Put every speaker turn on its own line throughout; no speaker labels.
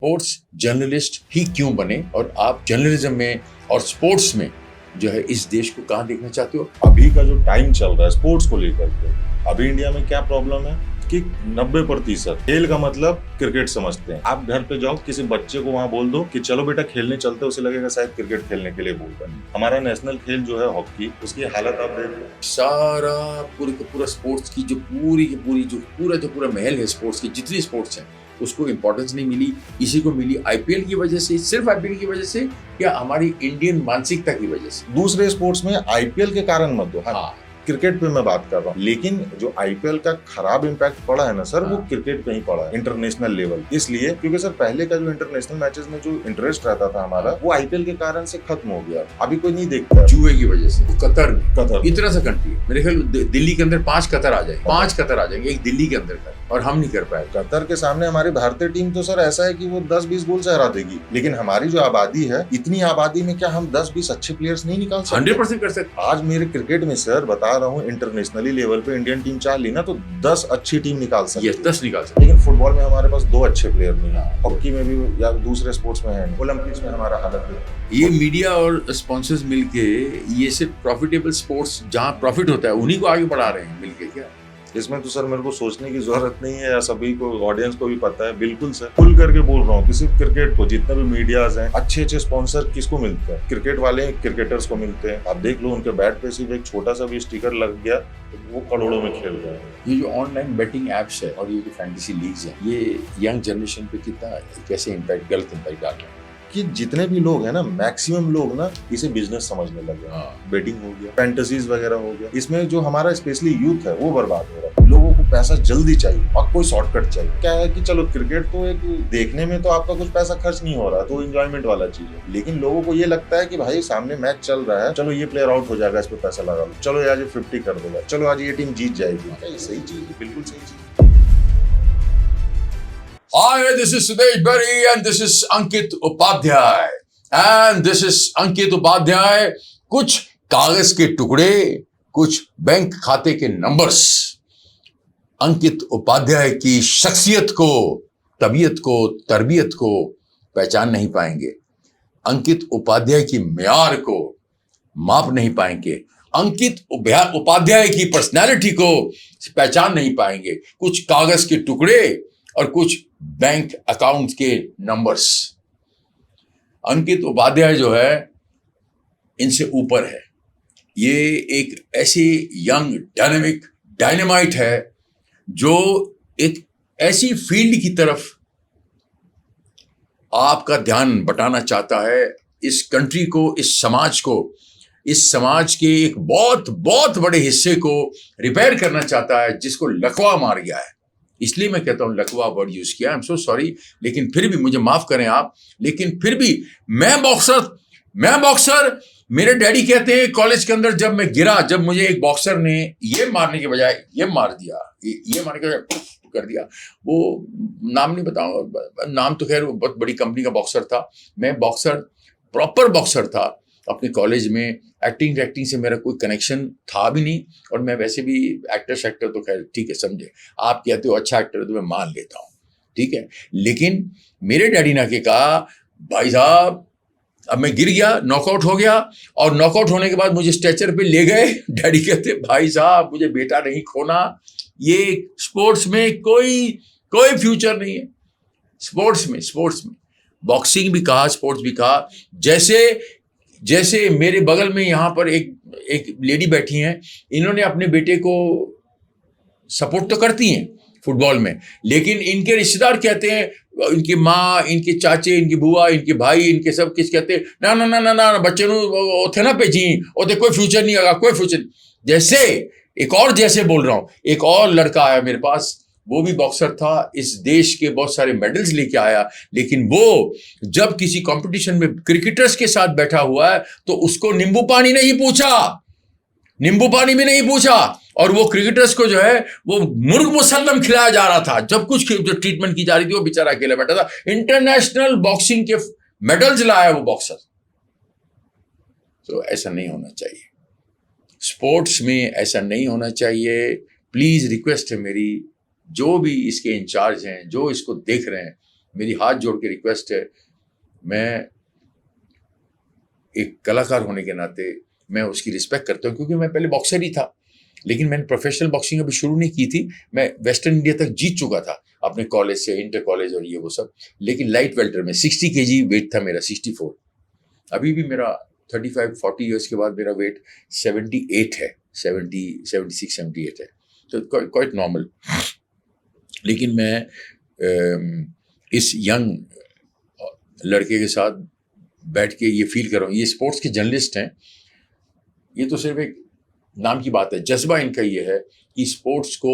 Sports journalist ही क्यों बने और आप जर्नलिज्म में और स्पोर्ट्स में जो है इस देश को कहाँ देखना चाहते हो?
अभी का जो टाइम चल रहा है स्पोर्ट्स को लेकर के, अभी इंडिया में क्या प्रॉब्लम है कि 90% खेल का मतलब क्रिकेट समझते हैं। आप घर पे जाओ, किसी बच्चे को वहाँ बोल दो कि चलो बेटा खेलने चलते, उसे लगेगा शायद क्रिकेट खेलने के लिए बोल रहे हैं। हमारा नेशनल खेल जो है हॉकी, उसकी हालत आप देख लो।
सारा पूरा स्पोर्ट्स की जो पूरा महल है स्पोर्ट्स की, जितनी स्पोर्ट्स हैं उसको इम्पोर्टेंस नहीं मिली। इसी को मिली आईपीएल की वजह से, सिर्फ आईपीएल की वजह से या हमारी इंडियन मानसिकता की वजह से।
दूसरे स्पोर्ट्स में आईपीएल के कारण मत दो,
हाँ,
क्रिकेट पे मैं बात कर रहा हूँ। लेकिन जो आईपीएल का खराब इम्पैक्ट पड़ा है ना सर, वो क्रिकेट पे ही पड़ा है, इंटरनेशनल लेवल। इसलिए क्योंकि सर पहले का जो इंटरनेशनल मैचेस में जो इंटरेस्ट रहता था हमारा, वो आईपीएल के कारण से खत्म हो गया। अभी कोई नहीं देखता।
जुए की वजह से
कतर
इतना सा कंट्री है, मेरे ख्याल दिल्ली के अंदर 5 कतर आ जाएंगे, 5 कतर आ जाएंगे एक दिल्ली के अंदर का, और हम नहीं कर पाए।
कतर के सामने हमारी भारतीय टीम तो सर ऐसा है कि वो 10-20 गोल से हरा देगी। लेकिन हमारी जो आबादी है, इतनी आबादी में क्या हम 10-20 अच्छे प्लेयर्स नहीं निकाल सकते?
100% कर सकते।
आज मेरे क्रिकेट में सर बता रहा हूँ, इंटरनेशनली लेवल पे इंडियन टीम चाह ली ना तो 10 अच्छी टीम निकाल सकती है।
10 निकाल सकते।
लेकिन फुटबॉल में हमारे पास 2 अच्छे प्लेयर नहीं है, हॉकी में भी या दूसरे स्पोर्ट्स में है, ओलंपिक्स में हमारा हालत है।
ये मीडिया और स्पॉन्सर्स मिलके ये सिर्फ प्रॉफिटेबल स्पोर्ट्स जहाँ प्रॉफिट होता है उन्हीं को आगे बढ़ा रहे हैं मिलके। क्या
इसमें तो सर मेरे को सोचने की जरूरत नहीं है, या सभी को ऑडियंस को भी पता है। बिल्कुल सर, खुल करके बोल रहा हूँ कि सिर्फ क्रिकेट को, जितने भी मीडियाज हैं, अच्छे स्पॉन्सर किसको मिलते हैं? क्रिकेट वाले क्रिकेटर्स को मिलते हैं। आप देख लो उनके बैट पे सिर्फ एक छोटा सा भी स्टिकर लग गया तो वो करोड़ों में खेल रहे हैं।
ये जो ऑनलाइन बेटिंग एप्स है और ये जो फैंटेसी लीग्स हैं, ये यंग जनरेशन पे कितना कैसे इम्पैक्ट, गलत इम्पैक्ट डाल रहे हैं
कि जितने भी लोग हैं ना, मैक्सिमम लोग ना इसे बिजनेस समझने लगे। बेटिंग हो गया, फैंटेसीज वगैरह हो गया, इसमें जो हमारा स्पेशली यूथ है वो बर्बाद हो रहा है। लोगों को पैसा जल्दी चाहिए और कोई शॉर्टकट चाहिए। क्या है कि चलो क्रिकेट तो एक देखने में तो आपका कुछ पैसा खर्च नहीं हो रहा, तो एंजॉयमेंट वाला चीज है। लेकिन लोगों को ये लगता है कि भाई सामने मैच चल रहा है, चलो ये प्लेयर आउट हो जाएगा, इस पे पैसा लगा लो, चलो आज 50 कर देगा, चलो आज ये टीम जीत जाएगी। ये सही चीज है, बिल्कुल सही चीज।
Hi, this is Sudesh Berry and this is Ankit Upadhyay. And this is Ankit Upadhyay. कुछ कागज के टुकड़े, कुछ बैंक खाते के नंबर्स अंकित उपाध्याय की शख्सियत को, तबीयत को, तरबियत को पहचान नहीं पाएंगे। अंकित उपाध्याय की म्यार को माप नहीं पाएंगे। अंकित उपाध्याय की पर्सनालिटी को पहचान नहीं पाएंगे। कुछ कागज के टुकड़े और कुछ बैंक अकाउंट के नंबर्स। अंकित उपाध्याय जो है इनसे ऊपर है। ये एक ऐसी यंग डायनेमिक डायनेमाइट है जो एक ऐसी फील्ड की तरफ आपका ध्यान बटाना चाहता है, इस कंट्री को, इस समाज के एक बहुत बहुत बड़े हिस्से को रिपेयर करना चाहता है, जिसको लकवा मार गया है। इसलिए मैं कहता हूं लकवा वर्ड यूज किया, आई एम सो सॉरी, लेकिन फिर भी मुझे माफ करें आप। लेकिन फिर भी मैं बॉक्सर, मेरे डैडी कहते हैं कॉलेज के अंदर जब मैं गिरा, जब मुझे एक बॉक्सर ने ये मारने के बजाय ये मार दिया, ये मारने के बजाय कर दिया, वो नाम नहीं बताऊंगा, नाम तो खैर वो बहुत बड़ी कंपनी का बॉक्सर था। मैं प्रॉपर बॉक्सर था अपने कॉलेज में। एक्टिंग से मेरा कोई कनेक्शन था भी नहीं, और मैं वैसे भी एक्टर तो खैर ठीक है, समझे, आप कहते हो अच्छा एक्टर है तो मैं मान लेता हूँ, ठीक है। लेकिन मेरे डैडी ने के कहा भाई साहब, अब मैं गिर गया, नॉकआउट हो गया, और नॉकआउट होने के बाद मुझे स्ट्रेचर पे ले गए। डैडी कहते भाई साहब मुझे बेटा नहीं खोना, ये स्पोर्ट्स में कोई फ्यूचर नहीं है। स्पोर्ट्स में बॉक्सिंग भी कहा, स्पोर्ट्स भी कहा। जैसे मेरे बगल में यहाँ पर एक लेडी बैठी हैं, इन्होंने अपने बेटे को सपोर्ट तो करती हैं फुटबॉल में, लेकिन इनके रिश्तेदार कहते हैं, इनकी माँ, इनके चाचे, इनकी बुआ, इनके भाई, इनके सब किस कहते हैं, ना बच्चे थे ना भेजी, ओते कोई फ्यूचर नहीं होगा, कोई फ्यूचर। जैसे बोल रहा हूँ, एक और लड़का आया मेरे पास, वो भी बॉक्सर था, इस देश के बहुत सारे मेडल्स लेके आया, लेकिन वो जब किसी कंपटीशन में क्रिकेटर्स के साथ बैठा हुआ है तो उसको नींबू पानी भी नहीं पूछा, और वो क्रिकेटर्स को जो है वो मुर्ग मुसल्लम खिलाया जा रहा था। जब कुछ जो ट्रीटमेंट की जा रही थी, वो बेचारा अकेला बैठा था। इंटरनेशनल बॉक्सिंग के मेडल्स लाया वो बॉक्सर। तो ऐसा नहीं होना चाहिए, स्पोर्ट्स में ऐसा नहीं होना चाहिए। प्लीज रिक्वेस्ट है मेरी, जो भी इसके इंचार्ज हैं, जो इसको देख रहे हैं, मेरी हाथ जोड़ के रिक्वेस्ट है, मैं एक कलाकार होने के नाते मैं उसकी रिस्पेक्ट करता हूँ, क्योंकि मैं पहले बॉक्सर ही था, लेकिन मैंने प्रोफेशनल बॉक्सिंग अभी शुरू नहीं की थी। मैं वेस्टर्न इंडिया तक जीत चुका था अपने कॉलेज से, इंटर कॉलेज और ये वो सब, लेकिन लाइट वेल्टर में 60 kg वेट था मेरा, 64। अभी भी मेरा 35-40 ईयर्स के बाद मेरा वेट 78 है, 76-78 है, तो क्वाइट नॉर्मल। लेकिन मैं इस यंग लड़के के साथ बैठ के ये फील कर रहा हूँ, ये स्पोर्ट्स के जर्नलिस्ट हैं, ये तो सिर्फ एक नाम की बात है, जज्बा इनका ये है कि स्पोर्ट्स को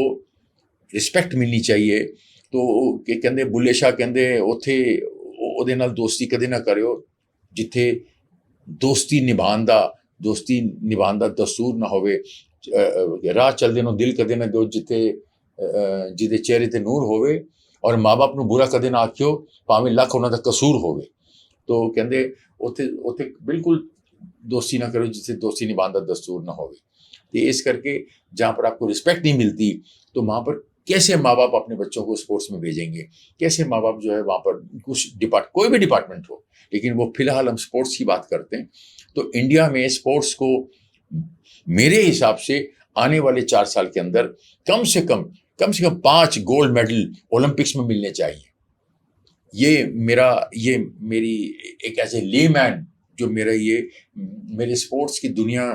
रिस्पेक्ट मिलनी चाहिए। तो कि कहते बुल्ले शाह कहते उत्थे ਉਹਦੇ ਨਾਲ ਦੋਸਤੀ ਕਦੇ ਨਾ ਕਰਿਓ ਜਿੱਥੇ ਦੋਸਤੀ ਨਿਭਾਉਣ ਦਾ ਦਸਤੂਰ ਨਾ ਹੋਵੇ, ਰਾਹ ਚੱਲਦੇ ਨੂੰ ਦਿਲ ਕਦੇ ਨਾ ਦਿਓ ਜਿੱਥੇ ਜਿਹਦੇ ਚਿਹਰੇ ਤੇ ਨੂਰ ਹੋਵੇ, ਔਰ ਮਾਂ-ਬਾਪ ਨੂੰ ਬੁਰਾ ਕਦੇ ਨਾ ਆਖਿਓ ਭਾਵੇਂ ਲੱਖ ਉਹਨਾਂ ਦਾ ਕਸੂਰ ਹੋਵੇ। तो कहते उत्थे बिल्कुल दोस्ती ना करो जिससे दोस्ती निभाने का दस्तूर ना हो। तो इस करके जहाँ पर आपको रिस्पेक्ट नहीं मिलती, तो वहाँ पर कैसे माँ बाप अपने बच्चों को स्पोर्ट्स में भेजेंगे, कैसे माँ बाप जो है वहाँ पर कुछ कोई भी डिपार्टमेंट हो, लेकिन वो फिलहाल हम स्पोर्ट्स की बात करते हैं। तो इंडिया में स्पोर्ट्स को मेरे हिसाब से आने वाले 4 साल के अंदर कम से कम 5 गोल्ड मेडल ओलंपिक्स में मिलने चाहिए। ये मेरी एक ऐसे लेमैन जो मेरे स्पोर्ट्स की दुनिया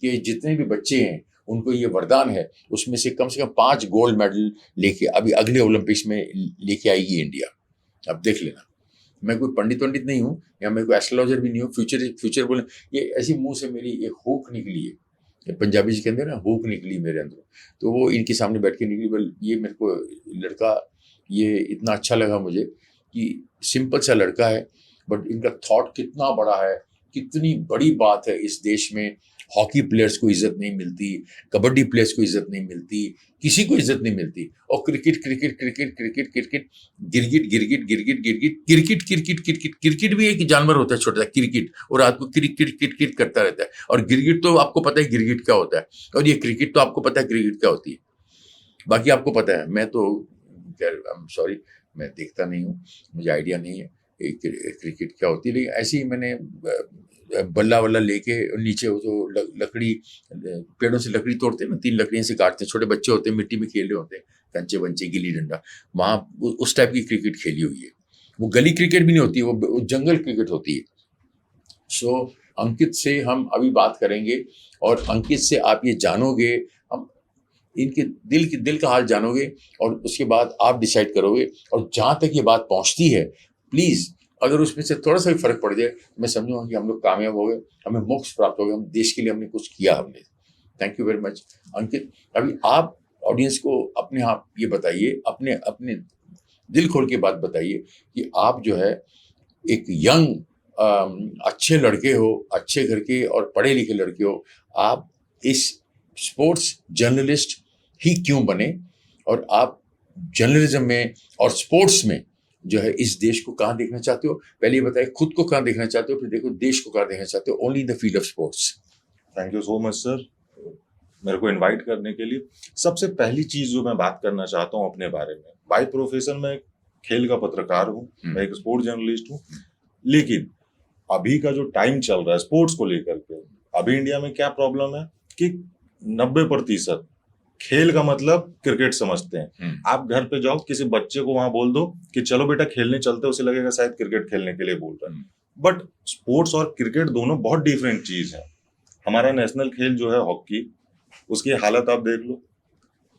के जितने भी बच्चे हैं उनको ये वरदान है, उसमें से कम 5 गोल्ड मेडल लेके अभी अगले ओलंपिक्स में लेके आएगी इंडिया। अब देख लेना, मैं कोई पंडित नहीं हूँ या मैं कोई एस्ट्रोलॉजर भी नहीं हूँ। फ्यूचर बोले ये ऐसी मुंह से मेरी एक हुक निकली है, पंजाबी जी कहते हैं ना, हुक निकली मेरे अंदर, तो वो इनके सामने बैठ के निकली। ये मेरे को लड़का ये इतना अच्छा लगा मुझे कि सिंपल सा लड़का है, बट इनका थॉट कितना बड़ा है, कितनी बड़ी बात है। इस देश में हॉकी प्लेयर्स को इज्जत नहीं मिलती, कबड्डी प्लेयर्स को इज्जत नहीं मिलती, किसी को इज्जत नहीं मिलती, और क्रिकेट भी एक जानवर होता है छोटा सा क्रिकेट, और रात को क्रिकेट करता रहता है। और गिरगिट तो आपको पता है गिरगिट क्या होता है, और ये क्रिकेट तो आपको पता है क्रिकेट क्या होती है, बाकी आपको पता है। मैं तो सॉरी, मैं देखता नहीं हूँ, मुझे आइडिया नहीं है क्रिकेट क्या होती है। लेकिन ऐसे ही मैंने बल्ला वल्ला लेके नीचे जो लकड़ी, पेड़ों से लकड़ी तोड़ते हैं ना, 3 लकड़ियाँ से काटते हैं, छोटे बच्चे होते हैं मिट्टी में खेल रहे होते हैं, कंचे बंचे गिल्ली डंडा, वहाँ उस टाइप की क्रिकेट खेली हुई है। वो गली क्रिकेट भी नहीं होती, वो जंगल क्रिकेट होती है। सो अंकित से हम अभी बात करेंगे, और अंकित से आप ये जानोगे, हम इनके दिल का हाल जानोगे, और उसके बाद आप डिसाइड करोगे। और जहाँ तक ये बात पहुँचती है, प्लीज़ अगर उसमें से थोड़ा सा भी फर्क पड़ जाए, मैं समझूंगा कि हम लोग कामयाब हो गए, हमें मोक्ष प्राप्त हो गया, हम देश के लिए हमने कुछ किया हमने। थैंक यू वेरी मच अंकित। अभी आप ऑडियंस को अपने आप ये बताइए, अपने दिल खोल के बात बताइए कि आप जो है एक यंग अच्छे लड़के हो, अच्छे घर के और पढ़े लिखे लड़के हो, आप इस स्पोर्ट्स जर्नलिस्ट ही क्यों बने, और आप जर्नलिज्म में और स्पोर्ट्स में जो है इस देश को कहाँ देखना चाहते हो? पहले ये बताइए खुद को कहाँ देखना चाहते हो, फिर देखो देश को कहाँ देखना चाहते हो। Only in the field of sports.
Thank you so much sir, मेरे को इनवाइट करने के लिए। सबसे पहली चीज जो मैं बात करना चाहता हूँ अपने बारे में, बाय प्रोफेशन मैं खेल का पत्रकार हूँ, मैं एक स्पोर्ट्स जर्नलिस्ट हूँ। लेकिन अभी का जो टाइम चल रहा है स्पोर्ट्स को लेकर के, अभी इंडिया में क्या प्रॉब्लम है कि 90% खेल का मतलब क्रिकेट समझते हैं। आप घर पे जाओ, किसी बच्चे को वहां बोल दो कि चलो बेटा खेलने चलते, उसे लगेगा शायद क्रिकेट खेलने के लिए बोल रहा है। बट स्पोर्ट्स और क्रिकेट दोनों बहुत डिफरेंट चीज है। हमारा नेशनल खेल जो है हॉकी, उसकी हालत आप देख लो।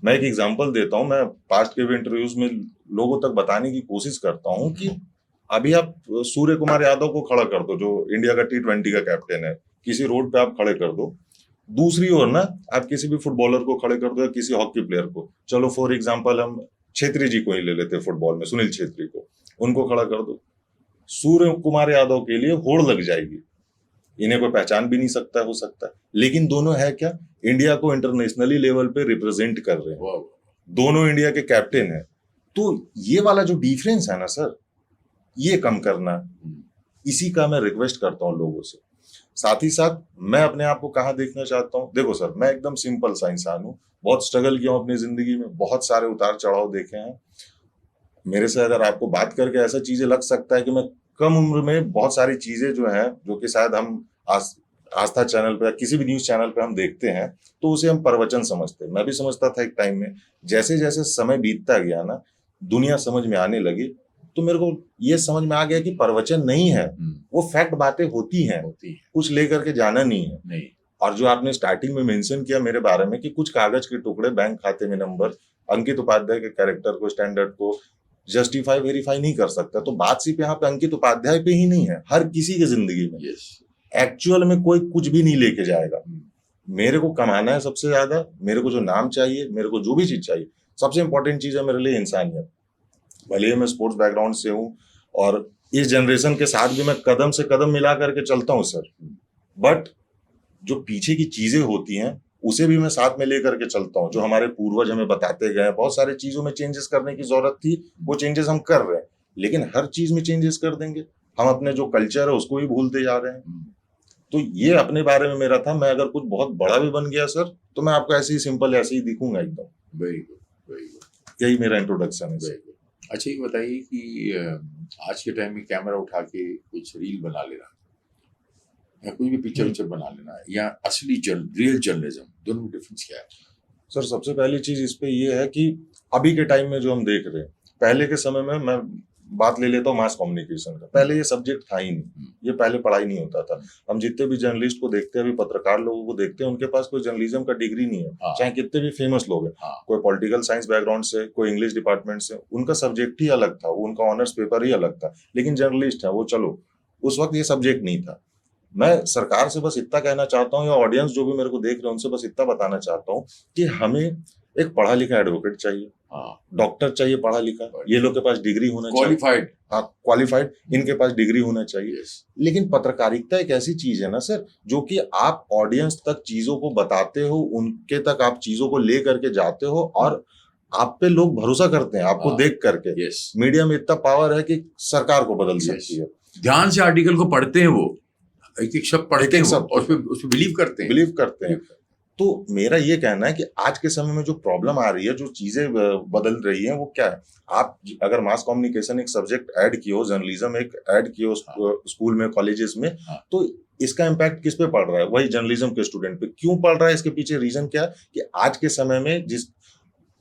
मैं एक एग्जांपल देता हूं, मैं पास्ट के भी इंटरव्यूज में लोगों तक बताने की कोशिश करता हूं कि अभी आप सूर्य कुमार यादव को खड़ा कर दो, जो इंडिया का T20 का कैप्टन है, किसी रोड पे आप खड़े कर दो। दूसरी ओर ना आप किसी भी फुटबॉलर को खड़े कर दो या किसी हॉकी प्लेयर को, चलो फॉर एग्जांपल हम छेत्री जी को ही ले लेते हैं फुटबॉल में, सुनील छेत्री को, उनको खड़ा कर दो, सूर्य कुमार यादव के लिए होड़ लग जाएगी, इन्हें कोई पहचान भी नहीं सकता, हो सकता है। लेकिन दोनों है क्या, इंडिया को इंटरनेशनली लेवल पे रिप्रेजेंट कर रहे हैं, दोनों इंडिया के कैप्टन है। तो ये वाला जो डिफरेंस है ना सर, ये कम करना, इसी का मैं रिक्वेस्ट करता हूँ लोगों से। साथ ही साथ मैं अपने आप को कहाँ देखना चाहता हूँ, देखो सर मैं एकदम सिंपल सा इंसान हूँ, बहुत स्ट्रगल किया हूँ अपनी जिंदगी में, बहुत सारे उतार चढ़ाव देखे हैं। मेरे से अगर आपको बात करके ऐसा चीजें लग सकता है कि मैं कम उम्र में बहुत सारी चीजें जो हैं जो कि शायद हम आस्था चैनल पे या किसी भी न्यूज चैनल पे हम देखते हैं तो उसे हम प्रवचन समझते हैं। मैं भी समझता था एक टाइम में। जैसे जैसे समय बीतता गया ना, दुनिया समझ में आने लगी, तो मेरे को ये समझ में आ गया कि प्रवचन नहीं है, वो फैक्ट बातें होती हैं, कुछ लेकर के जाना नहीं है।
नहीं।
और जो आपने स्टार्टिंग में मेंशन किया मेरे बारे में कि कुछ कागज के टुकड़े, बैंक खाते में नंबर, अंकित उपाध्याय के कैरेक्टर को, स्टैंडर्ड को जस्टिफाई वेरीफाई नहीं कर सकता, तो बात सिर्फ यहाँ पे अंकित उपाध्याय पे ही नहीं है, हर किसी की जिंदगी में। एक्चुअल में कोई कुछ भी नहीं लेके जाएगा। मेरे को कमाना है सबसे ज्यादा, मेरे को जो नाम चाहिए, मेरे को जो भी चीज चाहिए, सबसे इंपॉर्टेंट चीज है मेरे लिए इंसानियत। भले ही मैं स्पोर्ट्स बैकग्राउंड से हूँ और इस जनरेशन के साथ भी मैं कदम से कदम मिला करके चलता हूँ सर, बट जो पीछे की चीजें होती हैं उसे भी मैं साथ में लेकर के चलता हूँ। जो हमारे पूर्वज हमें बताते गए, बहुत सारी चीजों में चेंजेस करने की जरूरत थी, वो चेंजेस हम कर रहे हैं, लेकिन हर चीज में चेंजेस कर देंगे हम अपने जो कल्चर है उसको भी भूलते जा रहे हैं। तो ये अपने बारे में मेरा था। मैं अगर कुछ बहुत बड़ा भी बन गया सर तो मैं आपको ऐसे ही सिंपल ऐसे ही दिखूंगा एकदम।
Very good, very good.
यही मेरा इंट्रोडक्शन है सर।
अच्छा, ये बताइए कि आज के टाइम में कैमरा उठा के कुछ रील बना लेना या कोई भी पिक्चर बना लेना या असली रियल जर्नलिज्म, दोनों में डिफरेंस क्या है?
सर सबसे पहली चीज इस पे ये है कि अभी के टाइम में जो हम देख रहे हैं, पहले के समय में मैं बात ले लेता हूँ मास कम्युनिकेशन का, पहले ये सब्जेक्ट था ही नहीं, ये पहले पढ़ाई नहीं होता था। हम जितने भी जर्नलिस्ट को देखते हैं, अभी पत्रकार लोगों को देखते हैं, उनके पास कोई जर्नलिज्म का डिग्री नहीं है, चाहे कितने भी फेमस लोग हैं। कोई पॉलिटिकल साइंस बैकग्राउंड से, कोई इंग्लिश डिपार्टमेंट से, उनका सब्जेक्ट ही अलग था, उनका ऑनर्स पेपर ही अलग था, लेकिन जर्नलिस्ट है वो। चलो उस वक्त ये सब्जेक्ट नहीं था। मैं सरकार से बस इतना कहना चाहता हूँ, या ऑडियंस जो भी मेरे को देख रहे हैं उनसे बस इतना बताना चाहता हूँ कि हमें एक पढ़ा लिखा एडवोकेट चाहिए, डॉक्टर चाहिए पढ़ा लिखा, ये लोग के पास डिग्री होना
क्वालिफाइड,
क्वालिफाइड, इनके पास डिग्री होना चाहिए। लेकिन पत्रकारिता एक ऐसी चीज है ना सर, जो कि आप ऑडियंस तक चीजों को बताते हो, उनके तक आप चीजों को ले करके जाते हो और आप पे लोग भरोसा करते हैं आपको देख करके। मीडिया में इतना पावर है कि सरकार को बदल सकती है।
ध्यान से आर्टिकल को पढ़ते हैं, वो एक एक शब्द पढ़ते हैं और उसमें बिलीव करते हैं।
तो मेरा ये कहना है कि आज के समय में जो प्रॉब्लम आ रही है, जो चीजें बदल रही हैं, वो क्या है? आप अगर मास कम्युनिकेशन एक सब्जेक्ट ऐड किया, जर्नलिज्म एक ऐड किया स्कूल में, कॉलेजेस में, तो इसका इम्पैक्ट किस पे पड़ रहा है? वही जर्नलिज्म के स्टूडेंट पे। क्यों पड़ रहा है? इसके पीछे रीजन क्या है कि आज के समय में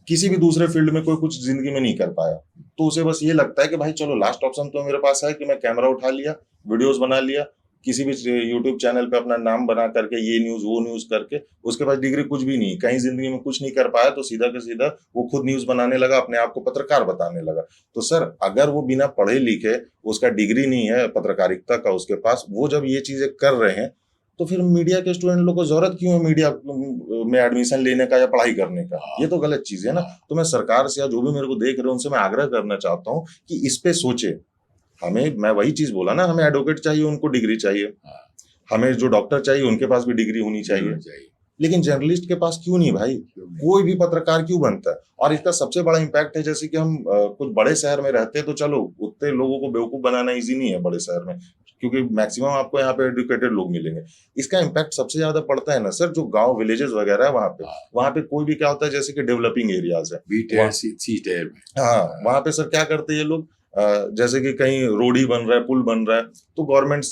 किसी भी दूसरे फील्ड में कोई कुछ जिंदगी में नहीं कर पाया, तो उसे बस ये लगता है कि भाई चलो लास्ट ऑप्शन तो मेरे पास है कि मैं कैमरा उठा लिया, वीडियोस बना लिया, किसी भी यूट्यूब चैनल पे अपना नाम बना करके ये न्यूज वो न्यूज करके, उसके पास डिग्री कुछ भी नहीं, कहीं जिंदगी में कुछ नहीं कर पाया, तो सीधा के सीधा वो खुद न्यूज बनाने लगा, अपने आप को पत्रकार बताने लगा। तो सर अगर वो बिना पढ़े लिखे, उसका डिग्री नहीं है पत्रकारिता का उसके पास, वो जब ये चीजें कर रहे हैं, तो फिर मीडिया के स्टूडेंट लोग को जरूरत क्यों है मीडिया में एडमिशन लेने का या पढ़ाई करने का? ये तो गलत चीज है ना। तो मैं सरकार से या जो भी मेरे को देख रहे हैं उनसे मैं आग्रह करना चाहता हूँ कि इस पे सोचे। मैं वही चीज बोला ना, हमें एडवोकेट चाहिए, उनको डिग्री चाहिए, हमें जो डॉक्टर चाहिए उनके पास भी डिग्री होनी चाहिए, लेकिन जर्नलिस्ट के पास क्यों नहीं भाई? कोई भी पत्रकार क्यों बनता है? और इसका सबसे बड़ा इम्पैक्ट है, जैसे कि हम कुछ बड़े शहर में रहते हैं, तो चलो उतने लोगों को बेवकूफ बनाना इजी नहीं है बड़े शहर में, क्योंकि मैक्सिमम आपको यहाँ पे एजुकेटेड लोग मिलेंगे। इसका इम्पैक्ट सबसे ज्यादा पड़ता है ना सर, जो गांव विलेजेस वगैरह है वहाँ पे कोई भी क्या होता है, जैसे कि डेवलपिंग एरियाज है, हाँ वहाँ पे सर क्या करते हैं ये लोग, जैसे कि कहीं रोड ही बन रहा है, पुल बन रहा है, तो गवर्नमेंट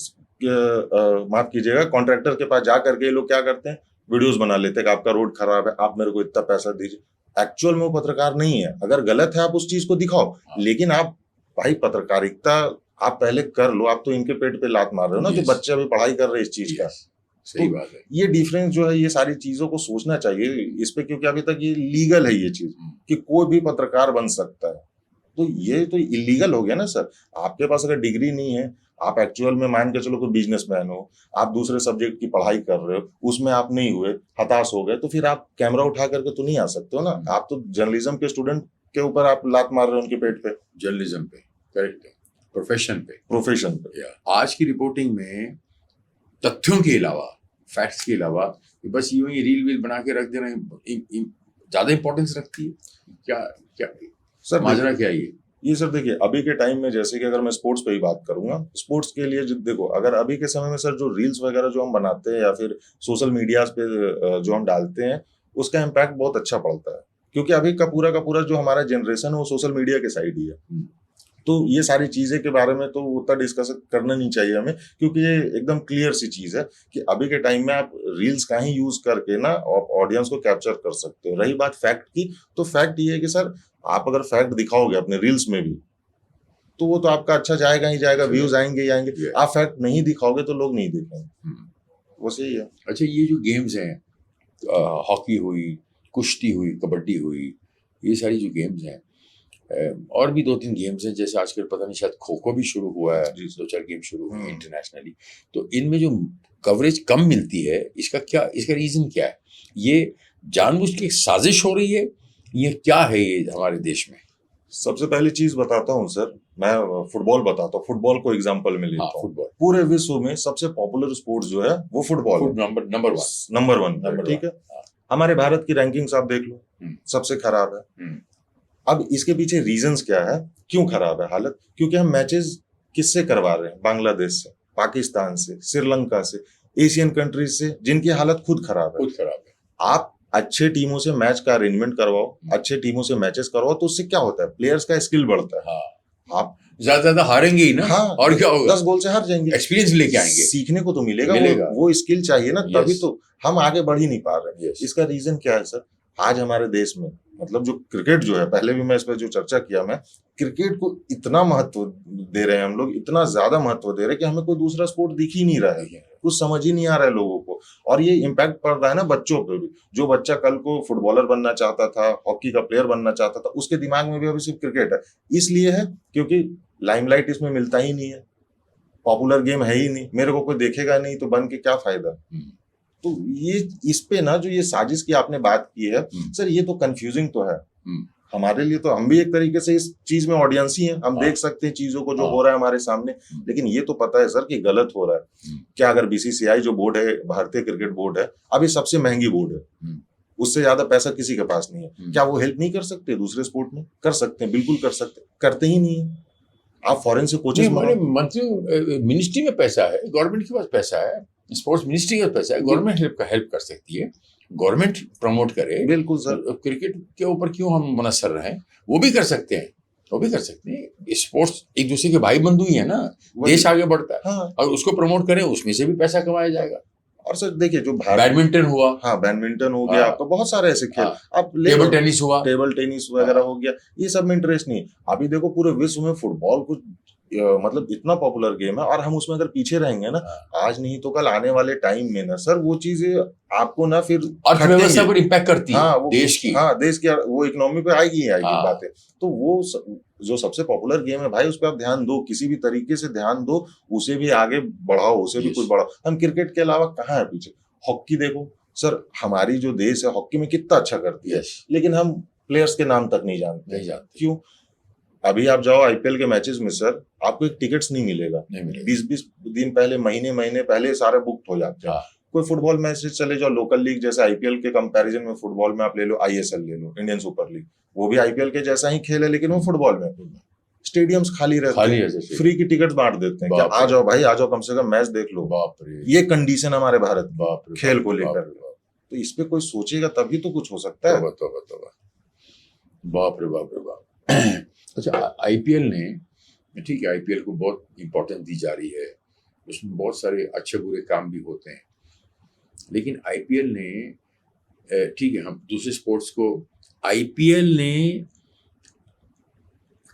माफ कीजिएगा, कॉन्ट्रैक्टर के पास जा करके ये लोग क्या करते हैं, वीडियोस बना लेते हैं कि आपका रोड खराब है, आप मेरे को इतना पैसा दीजिए। एक्चुअल में वो पत्रकार नहीं है। अगर गलत है आप उस चीज को दिखाओ, लेकिन आप भाई पत्रकारिता आप पहले कर लो। आप तो इनके पेट पे लात मार रहे हो ना, जो बच्चे अभी पढ़ाई कर रहे हैं इस चीज का।
सही बात है।
ये डिफरेंस जो है, ये सारी चीजों को सोचना चाहिए इस पे, क्योंकि अभी तक ये लीगल है ये चीज कि कोई भी पत्रकार बन सकता है, तो ये तो इलीगल हो गया ना सर। आपके पास अगर डिग्री नहीं है, आप एक्चुअल में मान के चलो कोई बिजनेसमैन हो, आप दूसरे सब्जेक्ट की पढ़ाई कर रहे हो, उसमें आप नहीं हुए, हताश हो गए, तो फिर आप कैमरा उठा करके तो नहीं आ सकते हो ना। आप तो जर्नलिज्म के स्टूडेंट के ऊपर आप लात मार रहे हो, उनके पेट पे,
जर्नलिज्म पे, करेक्ट है, प्रोफेशन पे। आज की रिपोर्टिंग में तथ्यों के अलावा, फैक्ट्स के अलावा बस यूं ही रील वील बना के रख देना ज्यादा इंपॉर्टेंस रखती है क्या? क्या सर माजरा क्या ये
सर देखिए, अभी के टाइम में जैसे कि अगर मैं स्पोर्ट्स पे ही बात करूंगा, स्पोर्ट्स के लिए देखो, अगर अभी के समय में सर जो रील्स वगैरह जो हम बनाते हैं या फिर सोशल मीडिया पे जो हम डालते हैं, उसका इम्पैक्ट बहुत अच्छा पड़ता है। क्योंकि अभी का पूरा जो हमारा जनरेशन है वो सोशल मीडिया के साइड ही है। तो ये सारी चीजें के बारे में तो उतना डिस्कस करना नहीं चाहिए हमें, क्योंकि ये एकदम क्लियर सी चीज है कि अभी के टाइम में आप रील्स का ही यूज करके ना ऑडियंस को कैप्चर कर सकते हो। रही बात फैक्ट की, तो फैक्ट ये है कि सर आप अगर फैक्ट दिखाओगे अपने रील्स में भी तो वो तो आपका अच्छा जाएगा ही जाएगा, व्यूज आएंगे ही आएंगे। आप फैक्ट नहीं दिखाओगे तो लोग नहीं देखेंगे, बस यही है।
अच्छा, ये जो गेम्स हैं, हॉकी हुई, कुश्ती हुई, कबड्डी हुई, ये सारी जो गेम्स हैं, और भी 2-3 गेम्स हैं, जैसे आजकल पता नहीं शायद खो खो भी शुरू हुआ है, 2-4 गेम शुरू हुए इंटरनेशनली। तो इनमें जो कवरेज कम मिलती है, इसका रीजन क्या है? ये जानबूझ के साजिश हो रही है, ये क्या है ये हमारे देश में?
सबसे पहली चीज बताता हूँ सर, मैं फुटबॉल बताता हूँ। फुटबॉल को एग्जांपल में लेता हूँ।
फुटबॉल
पूरे विश्व में सबसे पॉपुलर स्पोर्ट्स जो है वो फुटबॉल है। नंबर वन, ठीक है। हमारे भारत की रैंकिंग्स आप देख लो, सबसे खराब है। अब इसके पीछे रीजंस क्या है, क्यों खराब है हालत? क्योंकि हम मैचेस किससे करवा रहे हैं? बांग्लादेश से, पाकिस्तान से, श्रीलंका से, एशियन कंट्रीज से, जिनकी हालत खुद खराब है। आप अच्छे टीमों से मैच का अरेंजमेंट करवाओ, अच्छे टीमों से मैचेस करवाओ, तो उससे क्या होता है? प्लेयर्स का स्किल बढ़ता है। आप
ज्यादा हारेंगे ही ना।
हाँ,
और क्या होगा?
10 गोल से हार जाएंगे,
एक्सपीरियंस लेके आएंगे,
सीखने को तो मिलेगा। वो स्किल चाहिए ना, तभी तो हम आगे बढ़ ही नहीं पा रहे। इसका रीजन क्या है सर? आज हमारे देश में मतलब जो क्रिकेट जो है, पहले भी मैं इस पर जो चर्चा किया, मैं क्रिकेट को इतना महत्व दे रहे हैं हम लोग, इतना ज्यादा महत्व दे रहे हैं कि हमें कोई दूसरा स्पोर्ट दिख ही नहीं रहा है, कुछ समझ ही नहीं आ रहा है लोगों को। और ये इम्पैक्ट पड़ रहा है ना बच्चों पे भी। जो बच्चा कल को फुटबॉलर बनना चाहता था, हॉकी का प्लेयर बनना चाहता था, उसके दिमाग में भी अभी सिर्फ क्रिकेट है। इसलिए है क्योंकि लाइमलाइट इसमें मिलता ही नहीं है, पॉपुलर गेम है ही नहीं, मेरे को कोई देखेगा नहीं, तो बन के क्या फायदा? तो ये इस पे ना जो ये साजिश की आपने बात की है सर, ये तो कंफ्यूजिंग तो है हमारे लिए। तो हम भी एक तरीके से इस चीज में ऑडियंस ही हैं, हम देख सकते हैं चीजों को जो हो रहा है हमारे सामने, लेकिन ये तो पता है सर कि गलत हो रहा है। क्या अगर बीसीसीआई जो बोर्ड है, भारतीय क्रिकेट बोर्ड है, अभी सबसे महंगी बोर्ड है, उससे ज्यादा पैसा किसी के पास नहीं है, क्या वो हेल्प नहीं कर सकते? दूसरे स्पोर्ट में कर सकते हैं, बिल्कुल कर सकते, करते ही नहीं है। आप फॉरेन से कोचेस
मंत्री मिनिस्ट्री में पैसा है, गवर्नमेंट के पास पैसा है, स्पोर्ट्स मिनिस्ट्री का पैसा है, गवर्नमेंट हेल्प कर सकती है, गवर्नमेंट प्रमोट करे।
बिल्कुल सर,
क्रिकेट के ऊपर क्यों हम मुनस्सर रहे? वो भी कर सकते हैं, वो भी कर सकते हैं। स्पोर्ट्स एक दूसरे के भाई बंधु ही है ना, देश आगे बढ़ता है।
हाँ।
और उसको प्रमोट करें, उसमें से भी पैसा कमाया जाएगा।
और सर देखिए, जो
बैडमिंटन हुआ,
हाँ बैडमिंटन हो गया, आपका बहुत सारे ऐसे खेल, आप
टेबल टेनिस हुआ,
टेबल टेनिस वगैरह हो गया, ये सब में इंटरेस्ट नहीं। अभी देखो पूरे विश्व में फुटबॉल कुछ मतलब इतना पॉपुलर गेम है, और हम उसमें अगर पीछे रहेंगे ना, आज नहीं तो कल आने वाले टाइम में ना सर, वो चीजें आपको ना फिर
अर्थव्यवस्था पर इम्पैक्ट करती है, देश की,
देश की वो इकोनॉमी पे आएगी बातें। तो वो जो सबसे पॉपुलर गेम है भाई, उस पर आप ध्यान दो, किसी भी तरीके से ध्यान दो, उसे भी आगे बढ़ाओ, उसे भी कुछ बढ़ाओ। हम क्रिकेट के अलावा कहाँ है पीछे? हॉकी देखो सर, हमारी जो देश है हॉकी में कितना अच्छा करती है, लेकिन हम प्लेयर्स के नाम तक नहीं जानते। क्यों? अभी आप जाओ आईपीएल के मैचेस में सर, आपको एक टिकट्स नहीं मिलेगा। 20-20 दिन पहले, महीने पहले सारे बुक हो जाते हैं। कोई फुटबॉल मैच चले जाओ, लोकल लीग जैसे आईपीएल के कंपैरिजन में फुटबॉल में आप ले लो आईएसएल, ले लो इंडियन सुपर लीग, वो भी आईपीएल के जैसा ही खेल है, लेकिन वो फुटबॉल में स्टेडियम्स खाली रहते हैं, फ्री की टिकट बांट देते हैं, आ जाओ भाई, आ जाओ, कम से कम मैच देख लो। ये कंडीशन हमारे भारत खेल को लेकर, तो इस पे कोई सोचेगा तभी तो कुछ हो सकता है।
बाप रे बाप। अच्छा, आईपीएल ने, ठीक है, आईपीएल को बहुत इंपॉर्टेंस दी जा रही है, उसमें बहुत सारे अच्छे बुरे काम भी होते हैं, लेकिन आईपीएल ने, ठीक है, हम दूसरे स्पोर्ट्स को, आईपीएल ने,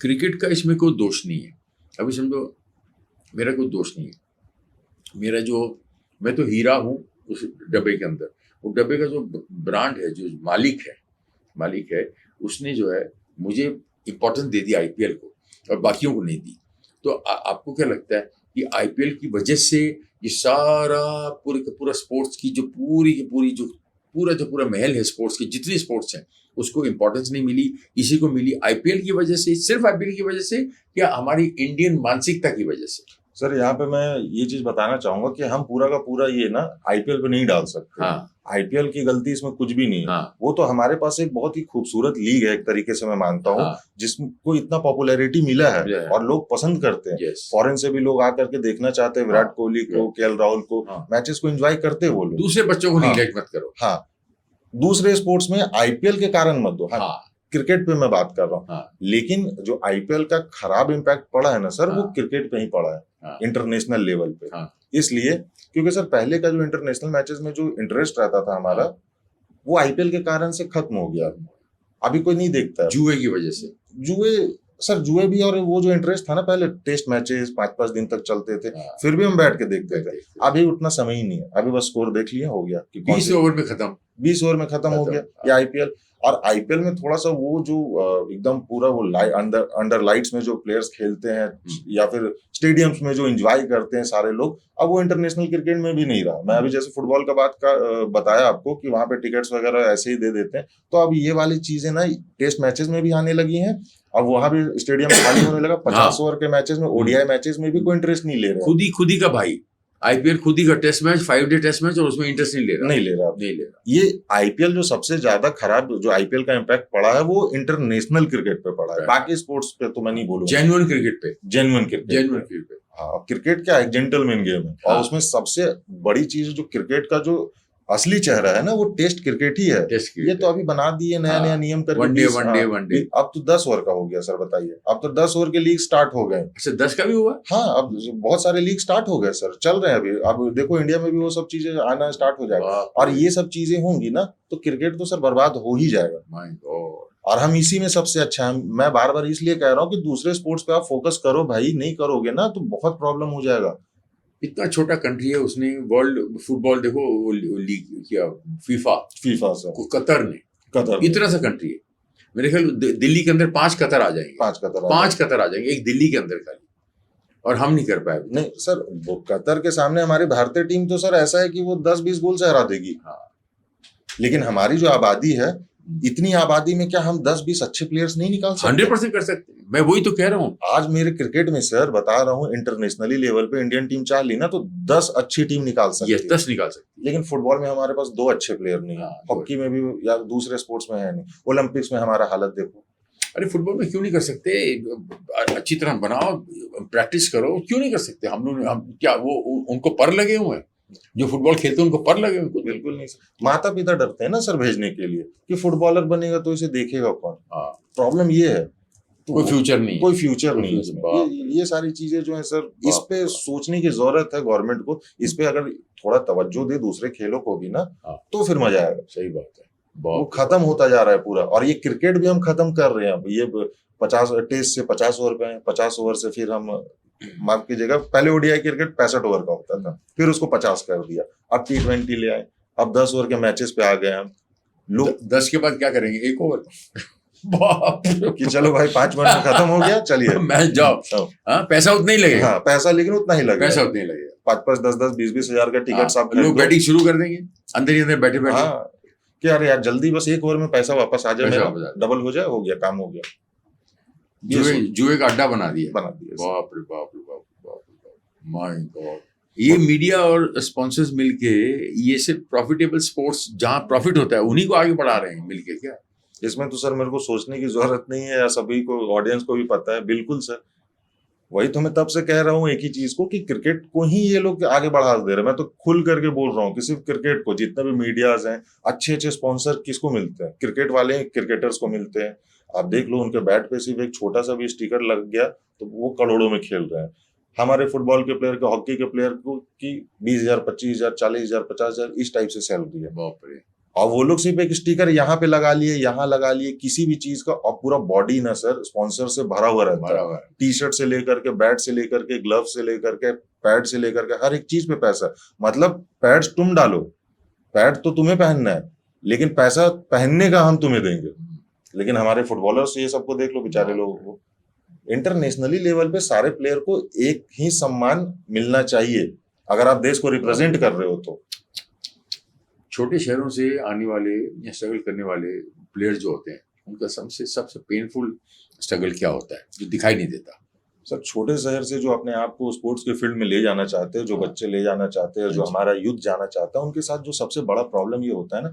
क्रिकेट का इसमें कोई दोष नहीं है। अभी समझो मेरा कोई दोष नहीं है, मैं तो हीरा हूँ उस डब्बे के अंदर, वो डब्बे का जो ब्रांड है, जो मालिक है, उसने जो है मुझे इंपॉर्टेंस दे दी आईपीएल को, और बाकियों को नहीं दी। तो आपको क्या लगता है कि आईपीएल की वजह से ये सारा पूरा स्पोर्ट्स की जो पूरा महल है स्पोर्ट्स की, जितने स्पोर्ट्स हैं, उसको इंपॉर्टेंस नहीं मिली? इसी को मिली आईपीएल की वजह से, सिर्फ आईपीएल की वजह से, या हमारी इंडियन मानसिकता की वजह से?
सर यहाँ पे मैं ये चीज बताना चाहूंगा कि हम पूरा का पूरा ये ना आईपीएल पे नहीं डाल सकते। आईपीएल की गलती इसमें कुछ भी नहीं है। वो तो हमारे पास एक बहुत ही खूबसूरत लीग है, एक तरीके से मैं मानता हूँ, जिसको इतना पॉपुलैरिटी मिला है और लोग पसंद करते हैं। फॉरेन से भी लोग आकर के देखना चाहते हैं, विराट कोहली को, केएल राहुल को, मैचेस को एंजॉय करते हैं वो लोग।
दूसरे बच्चों को निगलेक्ट मत करो।
हाँ, दूसरे स्पोर्ट्स में आईपीएल के कारण मत दो। हाँ, क्रिकेट पे मैं बात कर रहा हूँ।
हाँ,
लेकिन जो आईपीएल का खराब इम्पैक्ट पड़ा है ना सर, वो
हाँ,
क्रिकेट पे ही पड़ा है,
हाँ,
इंटरनेशनल लेवल पे।
हाँ,
इसलिए क्योंकि सर पहले का जो इंटरनेशनल मैचेस में जो इंटरेस्ट रहता था हमारा,
हाँ,
वो आईपीएल के कारण से खत्म हो गया। अभी कोई नहीं देखता है।
जुए की वजह से।
जुए सर, जुए भी, और वो जो इंटरेस्ट था ना, पहले टेस्ट मैचेस 5-5 दिन तक चलते थे,
हाँ,
फिर भी हम बैठ के देखते थे।
देखते।
अभी उतना समय ही नहीं है। अभी बस स्कोर देख लिया, हो गया कि
20 ओवर में खत्म।
20 ओवर में खत्म हो
खत्म,
गया
हाँ।
ये आईपीएल। और आईपीएल में थोड़ा सा वो जो एकदम पूरा वो अंडर लाइट्स में जो प्लेयर्स खेलते हैं, या फिर स्टेडियम्स में जो एंजॉय करते हैं सारे लोग, अब वो इंटरनेशनल क्रिकेट में भी नहीं रहा। मैं अभी जैसे फुटबॉल का बताया आपको कि वहां पे टिकट्स वगैरह ऐसे ही दे देते हैं, तो अब ये वाली चीजें ना टेस्ट मैचेस में भी आने लगी हैं। अब वहां भी स्टेडियम खाली होने लगा। 50 ओवर के मैचेस में, ओडीआई मैचेस में भी कोई इंटरेस्ट नहीं ले रहा।
खुद ही का भाई आईपीएल, खुद ही का test match, 5 day test match, और उसमें इंटरेस्ट नहीं ले रहा। ये
आईपीएल जो सबसे ज्यादा खराब, जो आईपीएल का इम्पैक्ट पड़ा है, वो इंटरनेशनल क्रिकेट पे पड़ा है। बाकी स्पोर्ट्स पे तो मैं नहीं बोलूंगा।
जेन्युइन क्रिकेट पे।
हाँ, क्रिकेट क्या है, जेंटलमैन गेम है। और उसमें सबसे बड़ी चीज जो क्रिकेट का जो असली चेहरा है ना, वो टेस्ट क्रिकेट ही है। ये तो अभी बना दिए नया नियम करके।
वनडे।
अब तो 10 ओवर का हो गया सर, बताइए। अब तो 10 ओवर के लीग स्टार्ट हो गए।
अच्छा, 10 का भी हुआ?
हाँ, अब बहुत सारे लीग स्टार्ट हो गए सर, चल रहे हैं अभी। अब देखो इंडिया में भी वो सब चीजें आना स्टार्ट हो जाएगा। और ये सब चीजें होंगी ना, तो क्रिकेट तो सर बर्बाद हो ही जाएगा।
My God.
और हम इसी में सबसे अच्छा है। मैं बार बार इसलिए कह रहा हूँ कि दूसरे स्पोर्ट्स पे आप फोकस करो भाई। नहीं करोगे ना तो बहुत प्रॉब्लम हो जाएगा।
इतना छोटा कंट्री है, उसने वर्ल्ड फुटबॉल देखो, वो लीग किया, फीफा
से
कतर इतना सा कंट्री है। मेरे ख्याल दिल्ली के अंदर 5 कतर आ जाएंगे। 5 कतर आ जाएंगे एक दिल्ली के अंदर खाली, और हम नहीं कर पाए।
नहीं सर, वो कतर के सामने हमारी भारतीय टीम तो सर ऐसा है कि वो 10-20 गोल से हरा देगी।
हाँ।
लेकिन हमारी जो आबादी है, इतनी आबादी में क्या हम 10-20 अच्छे प्लेयर्स नहीं निकाल सकते?
100% कर सकते हैं। मैं वही तो कह रहा हूँ।
आज मेरे क्रिकेट में सर बता रहा हूँ, इंटरनेशनली लेवल पे इंडियन टीम चाह ली ना, तो 10 अच्छी टीम निकाल सकती है।
10 निकाल सकती।
लेकिन फुटबॉल में हमारे पास 2 अच्छे प्लेयर नहीं है। हॉकी में भी, या दूसरे स्पोर्ट्स में है नहीं। ओलंपिक्स में हमारा हालत देखो।
अरे फुटबॉल में क्यों नहीं कर सकते? अच्छी तरह बनाओ, प्रैक्टिस करो। क्यों नहीं कर सकते? हम लोग क्या वो उनको पर लगे हुए हैं? जो फुटबॉल खेलते हैं उनको पर लगे हुए?
बिल्कुल नहीं सर। माता पिता डरते हैं ना सर भेजने के लिए कि फुटबॉलर बनेगा तो इसे देखेगा कौन। प्रॉब्लम ये है,
कोई फ्यूचर नहीं
इसमें। ये सारी चीजें जो है सर, इस पे सोचने की जरूरत है गवर्नमेंट को। इस पे अगर थोड़ा तवज्जो दे दूसरे खेलों को भी ना, तो फिर मजा आएगा।
सही बात है।
वो खत्म होता जा रहा है पूरा। और ये क्रिकेट भी हम खत्म कर रहे हैं। ये 50 टेस्ट से 50 ओवर पे, 50 ओवर से फिर हम, माफ कीजिएगा, पहले ओडीआई क्रिकेट 65 ओवर का होता था, फिर उसको 50 कर दिया। अब T20 ले आए। अब 10 ओवर के मैचेस पे आ गए हम लोग।
10 के बाद क्या करेंगे? 1 ओवर
कि चलो भाई 5 मिनट में खत्म हो गया, चलिए
मैच जाओ। पैसा उतना ही लगेगा।
हाँ, पैसा लेकिन उतना ही लगेगा। 5-5, 10-10, 20-20 हजार का टिकट सब
लोग बैटिंग शुरू कर देंगे अंदर ही अंदर बैठे।
हाँ, कि यार जल्दी बस 1 ओवर में पैसा वापस आ जाए, मेरा डबल हो जाए, हो गया, काम हो गया।
जुए का अड्डा बना दिया। बाप रे बाप, माय गॉड। ये मीडिया और स्पॉन्सर्स मिलके ये सिर्फ प्रॉफिटेबल स्पोर्ट्स, जहां प्रॉफिट होता है, उन्हीं को आगे बढ़ा रहे हैं मिलके। क्या
इसमें तो सर मेरे को सोचने की जरूरत नहीं है, या सभी को, ऑडियंस को भी पता है। बिल्कुल सर, वही तो मैं तब से कह रहा हूँ एक ही चीज को, कि क्रिकेट को ही ये लोग आगे बढ़ा दे रहे हैं। मैं तो खुल करके बोल रहा हूँ कि सिर्फ क्रिकेट को, जितने भी मीडियाज हैं, अच्छे स्पॉन्सर किसको मिलते हैं? क्रिकेट वाले क्रिकेटर्स को मिलते हैं। आप देख लो, उनके बैट पे सिर्फ एक छोटा सा भी स्टिकर लग गया तो वो करोड़ों में खेल रहे हैं। हमारे फुटबॉल के प्लेयर को, हॉकी के प्लेयर को की 20,000, 25,000, 40,000, 50,000 इस टाइप से सैलरी है।
बाप रे।
और वो लोग सिर्फ एक स्टिकर यहाँ पे लगा लिए, यहाँ लगा लिए, किसी भी चीज का। और पूरा बॉडी ना सर स्पॉन्सर से भरा हुआ रहता है। टी-शर्ट से लेकर के, बैट से लेकर के, ग्लव से लेकर के, पैड से लेकर के, हर एक चीज पे पैसा। मतलब पैड्स तुम डालो, पैड तो तुम्हें पहनना है, लेकिन पैसा पहनने का हम तुम्हें देंगे। लेकिन हमारे फुटबॉलर्स ये सबको देख लो, बेचारे लोगों को। इंटरनेशनली लेवल पे सारे प्लेयर को एक ही सम्मान मिलना चाहिए, अगर आप देश को रिप्रेजेंट कर रहे हो तो।
छोटे शहरों से आने वाले या स्ट्रगल करने वाले प्लेयर जो होते हैं, उनका सबसे पेनफुल स्ट्रगल क्या होता है जो दिखाई नहीं देता?
सर, छोटे शहर से जो अपने आप को स्पोर्ट्स के फील्ड में ले जाना चाहते हैं, जो बच्चे ले जाना चाहते हैं, जो हमारा यूथ जाना चाहता है, उनके साथ जो सबसे बड़ा प्रॉब्लम ये होता है ना,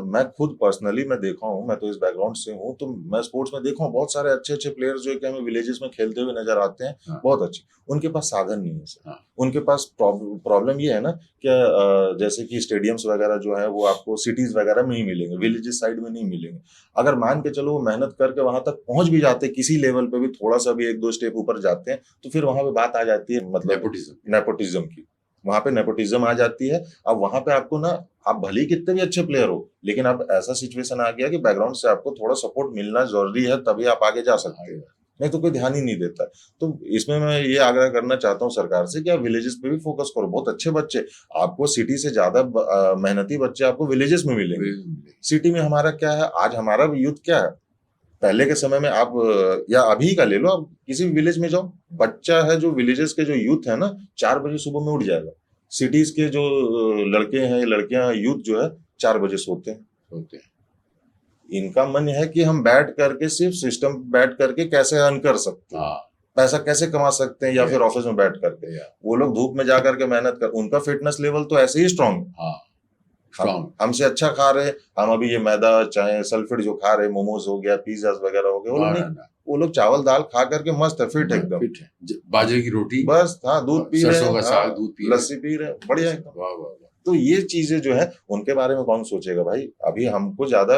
मैं खुद पर्सनली मैं देखा हूँ, मैं तो इस बैकग्राउंड से हूँ, तो मैं स्पोर्ट्स में देखा हूँ बहुत सारे अच्छे प्लेयर्स जो हमें विलेजेस में खेलते हुए नजर आते हैं, बहुत अच्छे। उनके पास साधन नहीं है सर। उनके पास प्रॉब्लम ये है ना कि जैसे कि स्टेडियम्स वगैरह जो है वो आपको सिटीज वगैरह में ही मिलेंगे, विलेजेस साइड में नहीं मिलेंगे। अगर मान के चलो वो मेहनत करके वहां तक पहुंच भी जाते हैं, किसी लेवल पे भी थोड़ा सा भी 1-2 स्टेप ऊपर जाते हैं, तो फिर वहां पे बात आ जाती है मतलब नेपोटिज्म की। वहां पे नेपोटिज्म आ जाती है। अब वहां पे आपको ना, आप भले ही कितने भी अच्छे प्लेयर हो, लेकिन अब ऐसा सिचुएशन आ गया कि बैकग्राउंड से आपको थोड़ा सपोर्ट मिलना जरूरी है, तभी आप आगे जा सकते हैं, नहीं तो कोई ध्यान ही नहीं देता। तो इसमें मैं ये आग्रह करना चाहता हूँ सरकार से कि आप विलेजेस पे भी फोकस करो। बहुत अच्छे बच्चे आपको सिटी से ज्यादा मेहनती बच्चे आपको विलेजेस में मिलेंगे। सिटी में हमारा क्या है, आज हमारा यूथ क्या है, पहले के समय में आप या अभी का ले लो, आप किसी भी विलेज में जाओ, बच्चा है जो विलेजेस के जो यूथ है ना, 4 बजे सुबह में उठ जाएगा। सिटीज के जो लड़के हैं लड़कियां यूथ जो है 4 बजे सोते हैं। इनका मन है कि हम बैठ करके सिर्फ सिस्टम बैठ करके कैसे अर्न कर सकते हैं, पैसा कैसे कमा सकते हैं, या फिर ऑफिस में बैठ करके। वो लोग धूप में जा करके मेहनत कर, उनका फिटनेस लेवल तो ऐसे ही स्ट्रांग, हमसे अच्छा खा रहे। हम अभी ये मैदा चाहे सल्फेट जो खा रहे, मोमोज हो गया, पिज्जा वगैरह हो गया, वो लोग चावल दाल खा करके मस्त है, फिट एकदम,
बाजरे की रोटी बस,
दूध पी रहे हैं, लस्सी पी रहे हैं, बढ़िया एकदम। तो ये चीजें जो है उनके बारे में कौन सोचेगा भाई। अभी हमको ज्यादा,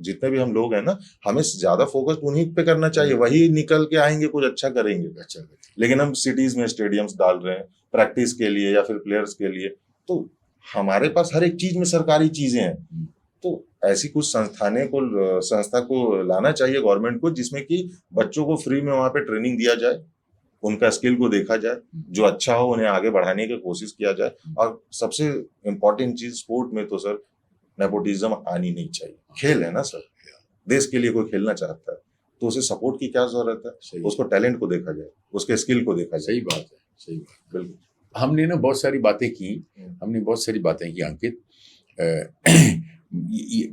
जितने भी हम लोग हैं ना, हमें ज्यादा फोकस उन्हीं पे करना चाहिए, वही निकल के आएंगे, कुछ अच्छा करेंगे। लेकिन हम सिटीज में स्टेडियम्स डाल रहे हैं प्रैक्टिस के लिए या फिर प्लेयर्स के लिए, तो हमारे पास हर एक चीज में सरकारी चीजें हैं। तो ऐसी कुछ संस्था को लाना चाहिए गवर्नमेंट को, जिसमें कि बच्चों को फ्री में वहां पे ट्रेनिंग दिया जाए, उनका स्किल को देखा जाए, जो अच्छा हो उन्हें आगे बढ़ाने की कोशिश किया जाए। और सबसे इम्पोर्टेंट चीज स्पोर्ट में तो सर नेपोटिज्म आनी नहीं चाहिए। खेल है ना सर, देश के लिए कोई खेलना चाहता है तो उसे सपोर्ट की क्या जरूरत है, उसको टैलेंट को देखा जाए, उसके स्किल को देखा जाए।
सही बात है, सही बात, बिल्कुल। हमने ना बहुत सारी बातें की अंकित।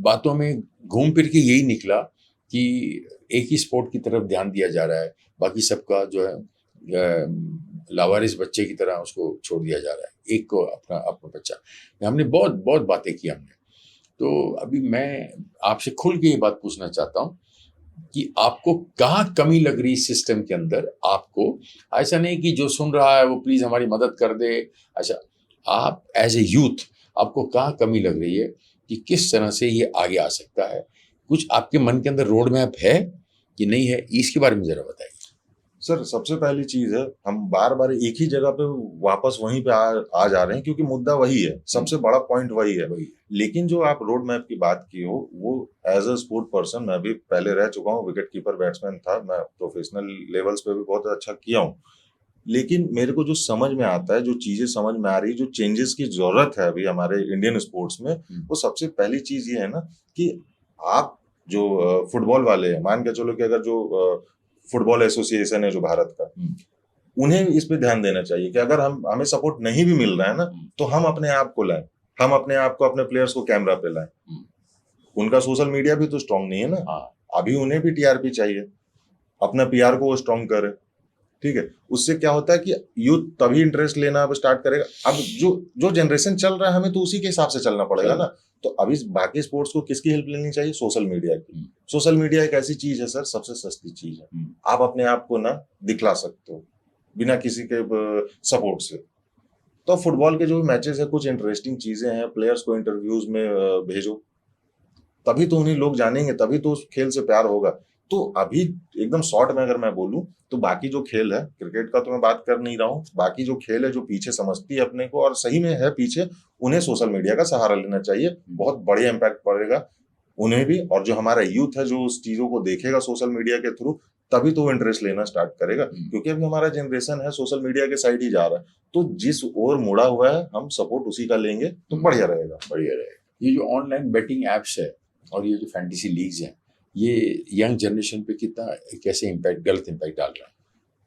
बातों में घूम फिर के यही निकला कि एक ही स्पोर्ट की तरफ ध्यान दिया जा रहा है, बाकी सबका जो है लावारिस बच्चे की तरह उसको छोड़ दिया जा रहा है, एक को अपना बच्चा। हमने बहुत बातें की हमने। तो अभी मैं आपसे खुल के ये बात पूछना चाहता हूँ कि आपको कहाँ कमी लग रही सिस्टम के अंदर। आपको ऐसा नहीं कि जो सुन रहा है वो प्लीज हमारी मदद कर दे, अच्छा आप एज ए यूथ आपको कहाँ कमी लग रही है कि किस तरह से ये आगे आ सकता है? कुछ आपके मन के अंदर रोड मैप है कि नहीं है, इसके बारे में जरा बताइए।
सर सबसे पहली चीज है, हम बार बार एक ही जगह पे वापस वहीं पे आ जा रहे हैं, क्योंकि मुद्दा वही है, सबसे बड़ा पॉइंट वही है। लेकिन जो आप रोड मैप की बात की हो, वो एज अ स्पोर्ट पर्सन मैं भी पहले रह चुका हूँ, विकेट कीपर बैट्समैन था, मैं प्रोफेशनल लेवल्स पे भी बहुत अच्छा किया हूँ। लेकिन मेरे को जो समझ में आता है, जो चीजें समझ में आ रही है, जो चेंजेस की जरूरत है अभी हमारे इंडियन स्पोर्ट्स में, वो सबसे पहली चीज ये है ना कि आप जो फुटबॉल वाले हैं, मान के चलो कि अगर जो फुटबॉल एसोसिएशन है जो भारत का, उन्हें इस पे ध्यान देना चाहिए कि अगर हमें सपोर्ट नहीं भी मिल रहा है ना, तो हम अपने आप को लाएं, हम अपने आप को, अपने प्लेयर्स को कैमरा पे लाएं। उनका सोशल मीडिया भी तो स्ट्रांग नहीं है ना, अभी उन्हें भी टीआरपी चाहिए, अपना पीआर को वो स्ट्रांग करे, ठीक है। उससे क्या होता है कि यूथ तभी इंटरेस्ट लेना अब स्टार्ट करेगा। अब जो जनरेशन चल रहा है, हमें तो उसी के हिसाब से चलना पड़ेगा ना। तो अभी बाकी स्पोर्ट्स को किसकी हेल्प लेनी चाहिए? सोशल मीडिया की। सोशल मीडिया एक ऐसी चीज है सर, सबसे सस्ती चीज है, आप अपने आप को ना दिखला सकते हो बिना किसी के सपोर्ट से। तो फुटबॉल के जो मैचेस है, कुछ इंटरेस्टिंग चीजें हैं, प्लेयर्स को इंटरव्यूज में भेजो, तभी तो उन्हें लोग जानेंगे, तभी तो उस खेल से प्यार होगा। तो अभी एकदम शॉर्ट में अगर मैं बोलूं तो बाकी जो खेल है, क्रिकेट का तो मैं बात कर नहीं रहा हूं, बाकी जो खेल है जो पीछे समझती है अपने को और सही में है पीछे, उन्हें सोशल मीडिया का सहारा लेना चाहिए, बहुत बढ़िया इम्पैक्ट पड़ेगा उन्हें भी। और जो हमारा यूथ है जो उस चीजों को देखेगा सोशल मीडिया के थ्रू, तभी तो वो इंटरेस्ट लेना स्टार्ट करेगा। क्योंकि अभी हमारा जनरेशन है सोशल मीडिया के साइड ही जा रहा है, तो जिस ओर मुड़ा हुआ है हम सपोर्ट उसी का लेंगे तो बढ़िया रहेगा।
ये जो ऑनलाइन बेटिंग एप्स है और ये जो फैंटेसी लीग्स हैं, ये यंग जनरेशन पे कितना कैसे गलत इम्पैक्ट डाल रहा है?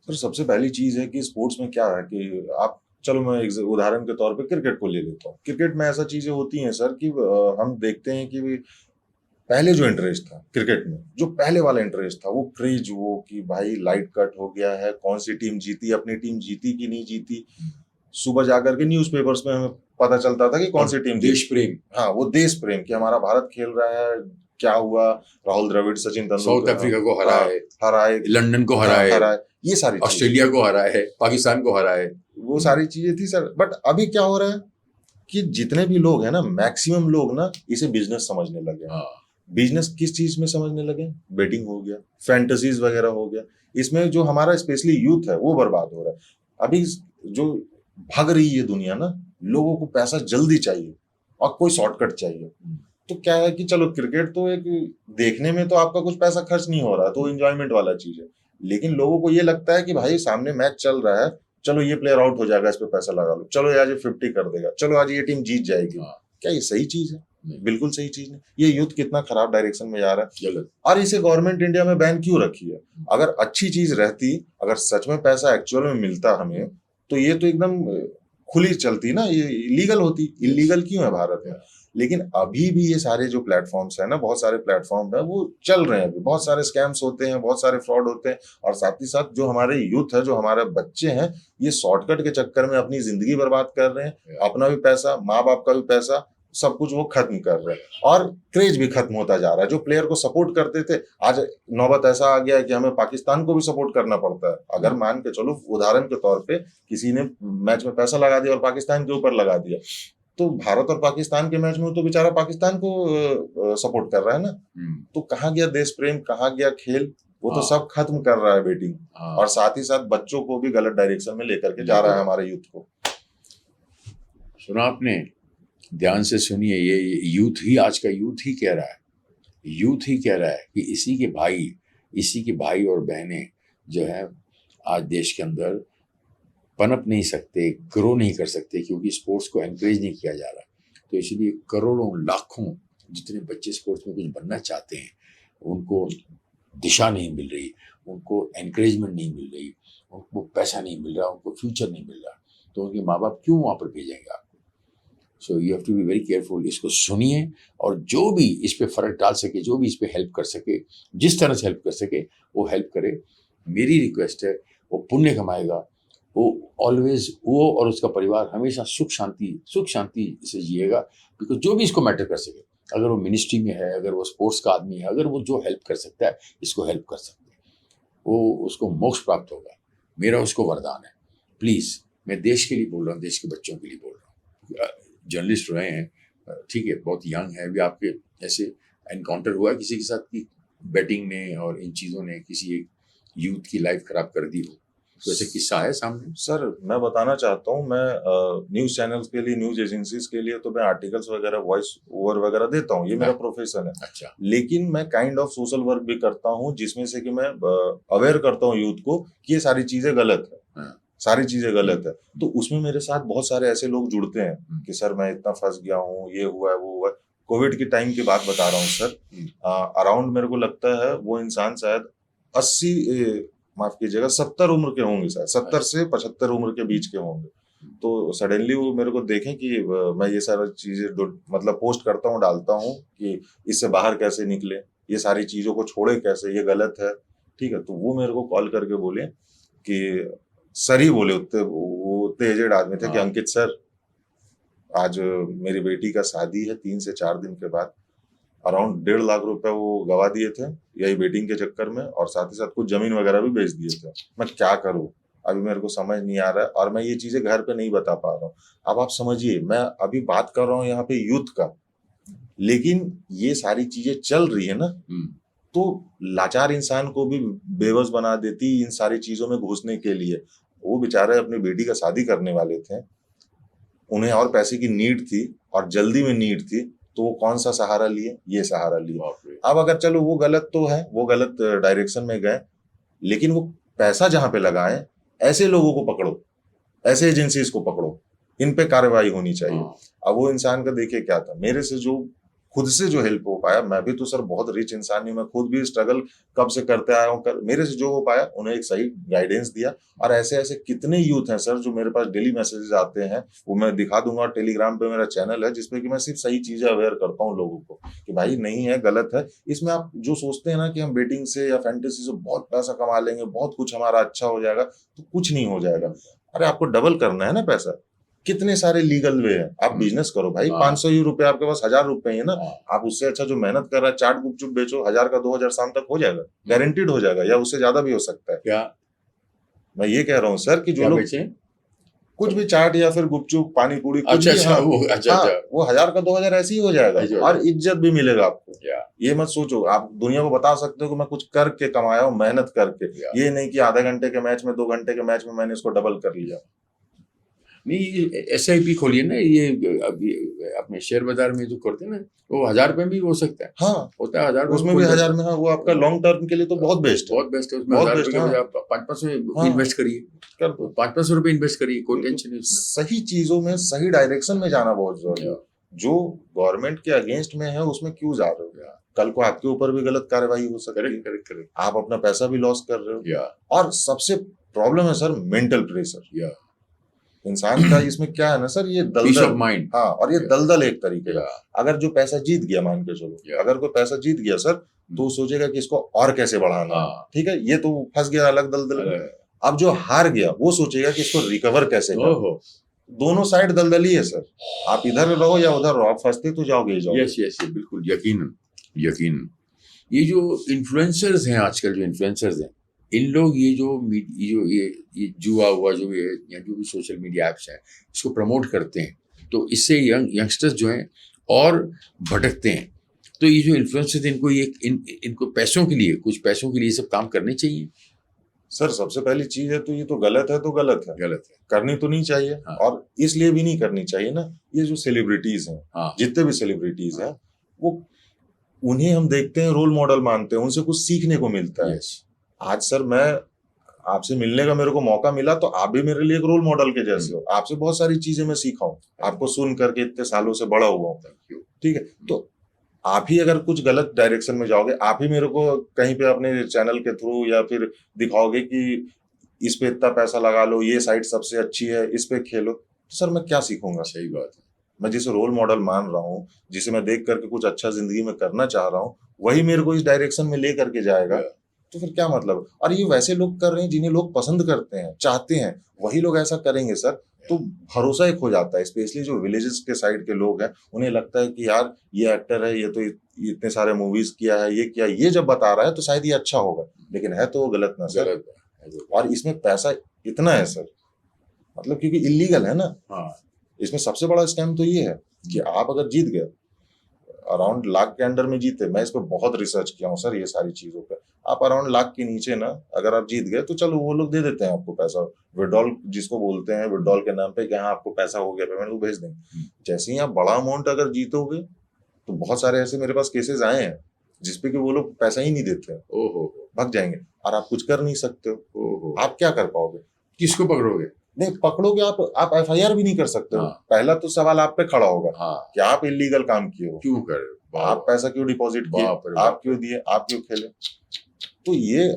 सर सबसे पहली चीज है कि स्पोर्ट्स में क्या है कि आप, चलो मैं एक उदाहरण के तौर पे क्रिकेट को ले लेता हूँ। क्रिकेट में ऐसा चीजें होती हैं सर कि हम देखते हैं कि पहले जो इंटरेस्ट था क्रिकेट में, जो पहले वाला इंटरेस्ट था, वो क्रेज, वो कि भाई लाइट कट हो गया है, कौन सी टीम जीती, अपनी टीम जीती कि नहीं जीती, सुबह जाकर के न्यूज़पेपर्स में हमें पता चलता था कि कौन सी टीम,
देश प्रेम,
हाँ वो देश प्रेम कि हमारा भारत खेल रहा है, क्या हुआ, राहुल द्रविड़, सचिन तेंदुलकर
साउथ अफ्रीका को हराए,
हराए,
लंदन को हराए।
ये सारी चीजें
ऑस्ट्रेलिया को हरा है, पाकिस्तान को हरा है।
वो सारी चीजें थी सर। बट अभी क्या हो रहा है कि जितने भी लोग हैं ना, मैक्सिमम लोग ना इसे बिजनेस समझने लगे हैं।
हाँ,
बिजनेस किस चीज में समझने लगे? बेटिंग हो गया, फैंटेसीज वगैरह हो गया। इसमें जो हमारा स्पेशली यूथ है वो बर्बाद हो रहा है। अभी जो भाग रही है दुनिया ना, लोगों को पैसा जल्दी चाहिए और कोई शॉर्टकट चाहिए। तो क्या है कि चलो क्रिकेट तो एक देखने में तो आपका कुछ पैसा खर्च नहीं हो रहा, तो एंजॉयमेंट वाला चीज है। लेकिन लोगों को ये लगता है कि भाई सामने मैच चल रहा है, चलो ये प्लेयर आउट हो जाएगा, इस पे पैसा लगा लो, चलो आज ये 50 कर देगा, चलो आज ये टीम जीत जाएगी।
हाँ,
क्या ये सही चीज है?
नहीं।
बिल्कुल सही चीज नहीं। ये यूथ कितना खराब डायरेक्शन में जा रहा है,
गलत।
और इसे गवर्नमेंट इंडिया में बैन क्यों रखी है? अगर अच्छी चीज रहती, अगर सच में पैसा एक्चुअल में मिलता हमें, तो ये तो एकदम खुली चलती ना, ये लीगल होती। इलीगल क्यों है भारत में? लेकिन अभी भी ये सारे जो प्लेटफॉर्म्स है ना, बहुत सारे प्लेटफॉर्म है वो चल रहे हैं। अभी बहुत सारे स्कैम्स होते हैं, बहुत सारे फ्रॉड होते हैं, और साथ ही साथ जो हमारे यूथ है, जो हमारे बच्चे हैं, ये शॉर्टकट के चक्कर में अपनी जिंदगी बर्बाद कर रहे हैं। अपना भी पैसा, माँ बाप का भी पैसा, सब कुछ वो खत्म कर रहे हैं, और क्रेज भी खत्म होता जा रहा है। जो प्लेयर को सपोर्ट करते थे, आज नौबत ऐसा आ गया है कि हमें पाकिस्तान को भी सपोर्ट करना पड़ता है। अगर मान के चलो, उदाहरण के तौर पे किसी ने मैच में पैसा लगा दिया और पाकिस्तान के ऊपर लगा दिया, तो भारत और पाकिस्तान के मैच में तो बेचारा पाकिस्तान को सपोर्ट कर रहा है ना। तो कहाँ गया देश प्रेम, कहाँ गया खेल? वो तो सब खत्म कर रहा है बेटिंग, और साथ ही साथ बच्चों को भी गलत डायरेक्शन में लेकर के जा रहा है हमारे यूथ को।
सुना आपने? ध्यान से सुनिए, ये यूथ ही, आज का यूथ ही कह रहा है, यूथ ही कह रहा है कि इसी के भाई और बहनें जो है आज देश के अंदर पनप नहीं सकते, ग्रो नहीं कर सकते, क्योंकि स्पोर्ट्स को एनकरेज नहीं किया जा रहा। तो इसलिए करोड़ों लाखों जितने बच्चे स्पोर्ट्स में कुछ बनना चाहते हैं, उनको दिशा नहीं मिल रही, उनको एनकरेजमेंट नहीं मिल रही, उनको पैसा नहीं मिल रहा, उनको फ्यूचर नहीं मिल रहा, तो उनके माँ बाप क्यों वहाँ पर भेजेंगे आपको? So you have to be very careful. इसको सुनिए, और जो भी इस पे फर्क डाल सके, जो भी इस पे हेल्प कर सके, जिस तरह से हेल्प कर सके वो हेल्प करे। मेरी रिक्वेस्ट है, वो पुण्य कमाएगा, वो ऑलवेज, वो और उसका परिवार हमेशा सुख शांति से जिएगा। बिकॉज जो भी इसको मैटर कर सके, अगर वो मिनिस्ट्री में है, अगर वो स्पोर्ट्स का आदमी है, अगर वो जो हेल्प कर सकता है, इसको हेल्प कर सकते हैं, वो उसको मोक्ष प्राप्त होगा। मेरा उसको वरदान है। प्लीज़, मैं देश के लिए बोल रहा हूँ, देश के बच्चों के लिए बोल रहा हूँ। जर्नलिस्ट रहे हैं, ठीक है, बहुत यंग है, अभी आपके ऐसे एनकाउंटर हुआ किसी के साथ कि बैटिंग ने और इन चीज़ों ने किसी एक यूथ की लाइफ खराब कर दी हो? तो ऐसे किस्सा है सामने?
सर, मैं बताना चाहता हूँ, मैं न्यूज चैनल्स के लिए, न्यूज एजेंसीज के लिए तो मैं आर्टिकल्स वगैरह, वॉइस ओवर वगैरह देता हूँ, ये मेरा प्रोफेशन है।
अच्छा।
लेकिन मैं काइंड ऑफ सोशल वर्क भी करता हूँ, जिसमें से कि मैं अवेयर करता हूँ यूथ को कि ये सारी चीजें गलत है, सारी चीजें गलत है। तो उसमें मेरे साथ बहुत सारे ऐसे लोग जुड़ते हैं कि सर मैं इतना फंस गया हूँ, ये हुआ है, वो हुआ है। कोविड की टाइम की बात बता रहा हूँ सर। अराउंड मेरे को लगता है वो इंसान शायद 80, माफ कीजिएगा, 70 उम्र के होंगे, शायद 70 से 75 उम्र के बीच के होंगे। तो सडनली वो मेरे को देखें कि मैं ये सारी चीजें मतलब पोस्ट करता हूँ, डालता हूँ कि इससे बाहर कैसे निकले, ये सारी चीजों को छोड़े कैसे, ये गलत है, ठीक है। तो वो मेरे को कॉल करके बोले कि सर ही बोले, उतने एजेड आदमी थे कि अंकित सर, आज मेरी बेटी का शादी है 3 से 4 दिन के बाद, अराउंड 1.5 लाख रुपए वो गवा दिए थे यही बेटिंग के चक्कर में, और साथ ही साथ कुछ जमीन वगैरह भी बेच दिए थे। मैं क्या करूं, अभी मेरे को समझ नहीं आ रहा है, और मैं ये चीजें घर पे नहीं बता पा रहा हूँ। अब आप समझिए, मैं अभी बात कर रहा हूँ यहाँ पे यूथ का, लेकिन ये सारी चीजें चल रही है ना, तो लाचार इंसान को भी बेबस बना देती इन सारी चीजों में घुसने के लिए। वो बेचारे अपनी बेटी का शादी करने वाले थे, उन्हें और पैसे की नीड थी, और जल्दी में नीड थी, तो वो कौन सा सहारा लिए? ये सहारा लिए। अब अगर चलो वो गलत तो है, वो गलत डायरेक्शन में गए, लेकिन वो पैसा जहां पे लगाए, ऐसे लोगों को पकड़ो, ऐसे एजेंसीज को पकड़ो, इन पे कार्रवाई होनी चाहिए। अब वो इंसान का देखिए क्या था, मेरे से जो खुद से जो हेल्प हो पाया, मैं भी तो सर बहुत रिच इंसान नहीं, मैं खुद भी स्ट्रगल कब से करते आया हूँ, मेरे से जो हो पाया उन्हें एक सही गाइडेंस दिया। और ऐसे ऐसे कितने यूथ हैं सर जो मेरे पास डेली मैसेजेस आते हैं, वो मैं दिखा दूंगा। टेलीग्राम पे मेरा चैनल है जिसमें कि मैं सिर्फ सही चीजें अवेयर करता हूँ लोगों को कि भाई नहीं है, गलत है। इसमें आप जो सोचते हैं ना कि हम बेटिंग से या फैंटेसी से बहुत पैसा कमा लेंगे, बहुत कुछ हमारा अच्छा हो जाएगा, तो कुछ नहीं हो जाएगा। अरे आपको डबल करना है ना पैसा, कितने सारे लीगल वे हैं। आप बिजनेस करो भाई, 500 ही रुपए आपके पास 1000 रुपए है ना, आप उससे अच्छा जो मेहनत कर रहा है, चाट गुपचुप बेचो, 1000 का 2000 शाम तक हो जाएगा, गारंटीड हो जाएगा, या उससे ज्यादा भी हो सकता है।
क्या
मैं ये कह रहा हूँ सर कि जो
क्या
लोग
बेचे?
कुछ भी चाट या फिर गुपचुप पानी पूरी कुछ
अच्छा
भी,
अच्छा,
हाँ,
वो अच्छा
हाँ,
अच्छा,
वो 1000 का 2000 ऐसे ही हो जाएगा
ऐसे हो
और
जाएगा।
इज्जत भी मिलेगा आपको।
या
ये मत सोचो, आप दुनिया को बता सकते हो कि मैं कुछ करके कमाया हूँ, मेहनत करके,
या
ये नहीं कि आधे घंटे के मैच में 2 घंटे के मैच में मैंने इसको डबल कर लिया।
नहीं, SIP खोलिए ना, ये अभी अपने शेयर बाजार में जो करते हैं ना, वो 1000 रुपए भी हो सकता है,
हाँ,
होता है 1000 रुपए
उसमें भी 1000 में, हाँ, वो आपका लॉन्ग टर्म के लिए तो बहुत बेस्ट है,
बहुत बेस्ट है। उसमें
बहुत
1000
बेस्ट
रुपए
है।
के बजाय
हाँ,
500
हाँ,
इन्वेस्ट करिए,
कर दो।
500 रुपए इन्वेस्ट करिए, कोई
बिल्कुल।
टेंशन नहीं उसमें।
सही चीजों में सही डायरेक्शन में जाना बहुत जरूरी है।
या
जो गवर्नमेंट के अगेंस्ट में है उसमें क्यों जा रहे हो?
या
कल को आपके ऊपर भी गलत कार्रवाई हो सकती है,
करेक्ट करेक्ट करेक्ट।
आप अपना पैसा भी लॉस कर रहे हो।
या
और सबसे प्रॉब्लम है सर मेंटल प्रेशर।
या
इंसान का इसमें क्या है ना सर, ये
पीस ऑफ
दलदल,
माइंड।
हाँ, और ये
या
दलदल एक तरीके
या
का। अगर जो पैसा जीत गया, मान के चलो,
या
अगर कोई पैसा जीत गया सर, तो वो सोचेगा कि इसको और कैसे बढ़ाना है,
हाँ,
ठीक है, ये तो फंस गया अलग दलदल में।
अरे
अब जो हार गया वो सोचेगा कि इसको रिकवर कैसे करना।
ओहो,
दोनों साइड दलदल ही है सर, आप इधर रहो या उधर रहो, आप फंसते तो जाओगे ही जाओगे।
यस यस, बिल्कुल, यकीनन यकीनन। ये जो इन्फ्लुएंसर्स हैं आजकल, जो इन्फ्लुएंसर्स हैं, इन लोग ये जुआ हुआ जो भी है, या जो भी सोशल मीडिया ऐप्स हैं, इसको प्रमोट करते हैं, तो इससे यंगस्टर्स जो हैं और भटकते हैं। तो ये जो इन्फ्लुएंसर्स, इनको इनको पैसों के लिए, कुछ पैसों के लिए सब काम करने चाहिए।
सर सबसे पहली चीज है तो ये तो गलत है, तो गलत है,
गलत है।
करनी तो नहीं चाहिए।
हाँ।
और इसलिए भी नहीं करनी चाहिए ना, ये जो सेलिब्रिटीज हैं,
हाँ
जितने भी सेलिब्रिटीज हैं, वो उन्हें हम देखते हैं, रोल मॉडल मानते हैं, उनसे कुछ सीखने को मिलता है।
यस,
आज सर मैं आपसे मिलने का मेरे को मौका मिला, तो आप भी मेरे लिए एक रोल मॉडल के जैसे हो। आपसे बहुत सारी चीजें मैं सीखा हूँ, आपको सुन करके इतने सालों से बड़ा हुआ हूँ,
थैंक यू।
ठीक है। तो आप ही अगर कुछ गलत डायरेक्शन में जाओगे, आप ही मेरे को कहीं पे अपने चैनल के थ्रू या फिर दिखाओगे कि इस पे इतना पैसा लगा लो, ये साइट सबसे अच्छी है, इस पे खेलो, तो सर मैं क्या सीखूंगा?
सही बात है।
मैं जिसे रोल मॉडल मान रहा हूँ, जिसे मैं देख करके कुछ अच्छा जिंदगी में करना चाह रहा हूँ, वही मेरे को इस डायरेक्शन में ले करके जाएगा, तो फिर क्या मतलब? और ये वैसे लोग कर रहे हैं जिन्हें लोग पसंद करते हैं, चाहते हैं, वही लोग ऐसा करेंगे सर, तो भरोसा एक हो जाता है। स्पेशली जो विलेजेस के साइड के लोग हैं, उन्हें लगता है कि यार ये एक्टर है, ये तो इतने सारे मूवीज किया है, ये किया, ये जब बता रहा है तो शायद ये अच्छा होगा, लेकिन है तो वो गलत ना सर।
गलत है।
और इसमें पैसा इतना है सर, मतलब क्योंकि इलीगल है ना।
हाँ,
इसमें सबसे बड़ा स्कैम तो ये है कि आप अगर जीत गए, अराउंड लाख के अंडर में जीते, मैं इस पर बहुत रिसर्च किया हूँ सर, ये सारी चीजों पे, आप अराउंड लाख के नीचे ना अगर आप जीत गए, तो चलो वो लोग दे देते हैं आपको पैसा, विड्रॉल जिसको बोलते हैं, विड्रॉल के नाम पे कि हाँ आपको पैसा हो गया, पेमेंट वो भेज देंगे। जैसे ही आप बड़ा अमाउंट अगर जीतोगे, तो बहुत सारे ऐसे मेरे पास केसेस आए हैं जिसपे कि वो लोग पैसा ही नहीं देते हैं,
ओहो,
भाग जाएंगे, और आप कुछ कर नहीं सकते हो।
ओहो,
आप क्या कर पाओगे?
किसको पकड़ोगे?
नहीं पकड़ोगे, आप FIR भी नहीं कर सकते हो।
हाँ।
पहला तो सवाल आप पे खड़ा होगा
हाँ,
कि आप इलीगल काम किए हो,
क्यों कर?
आप पैसा क्यों डिपॉजिट किए,
बाप रे बाप।
आप क्यों दिए, आप क्यों खेले? तो ये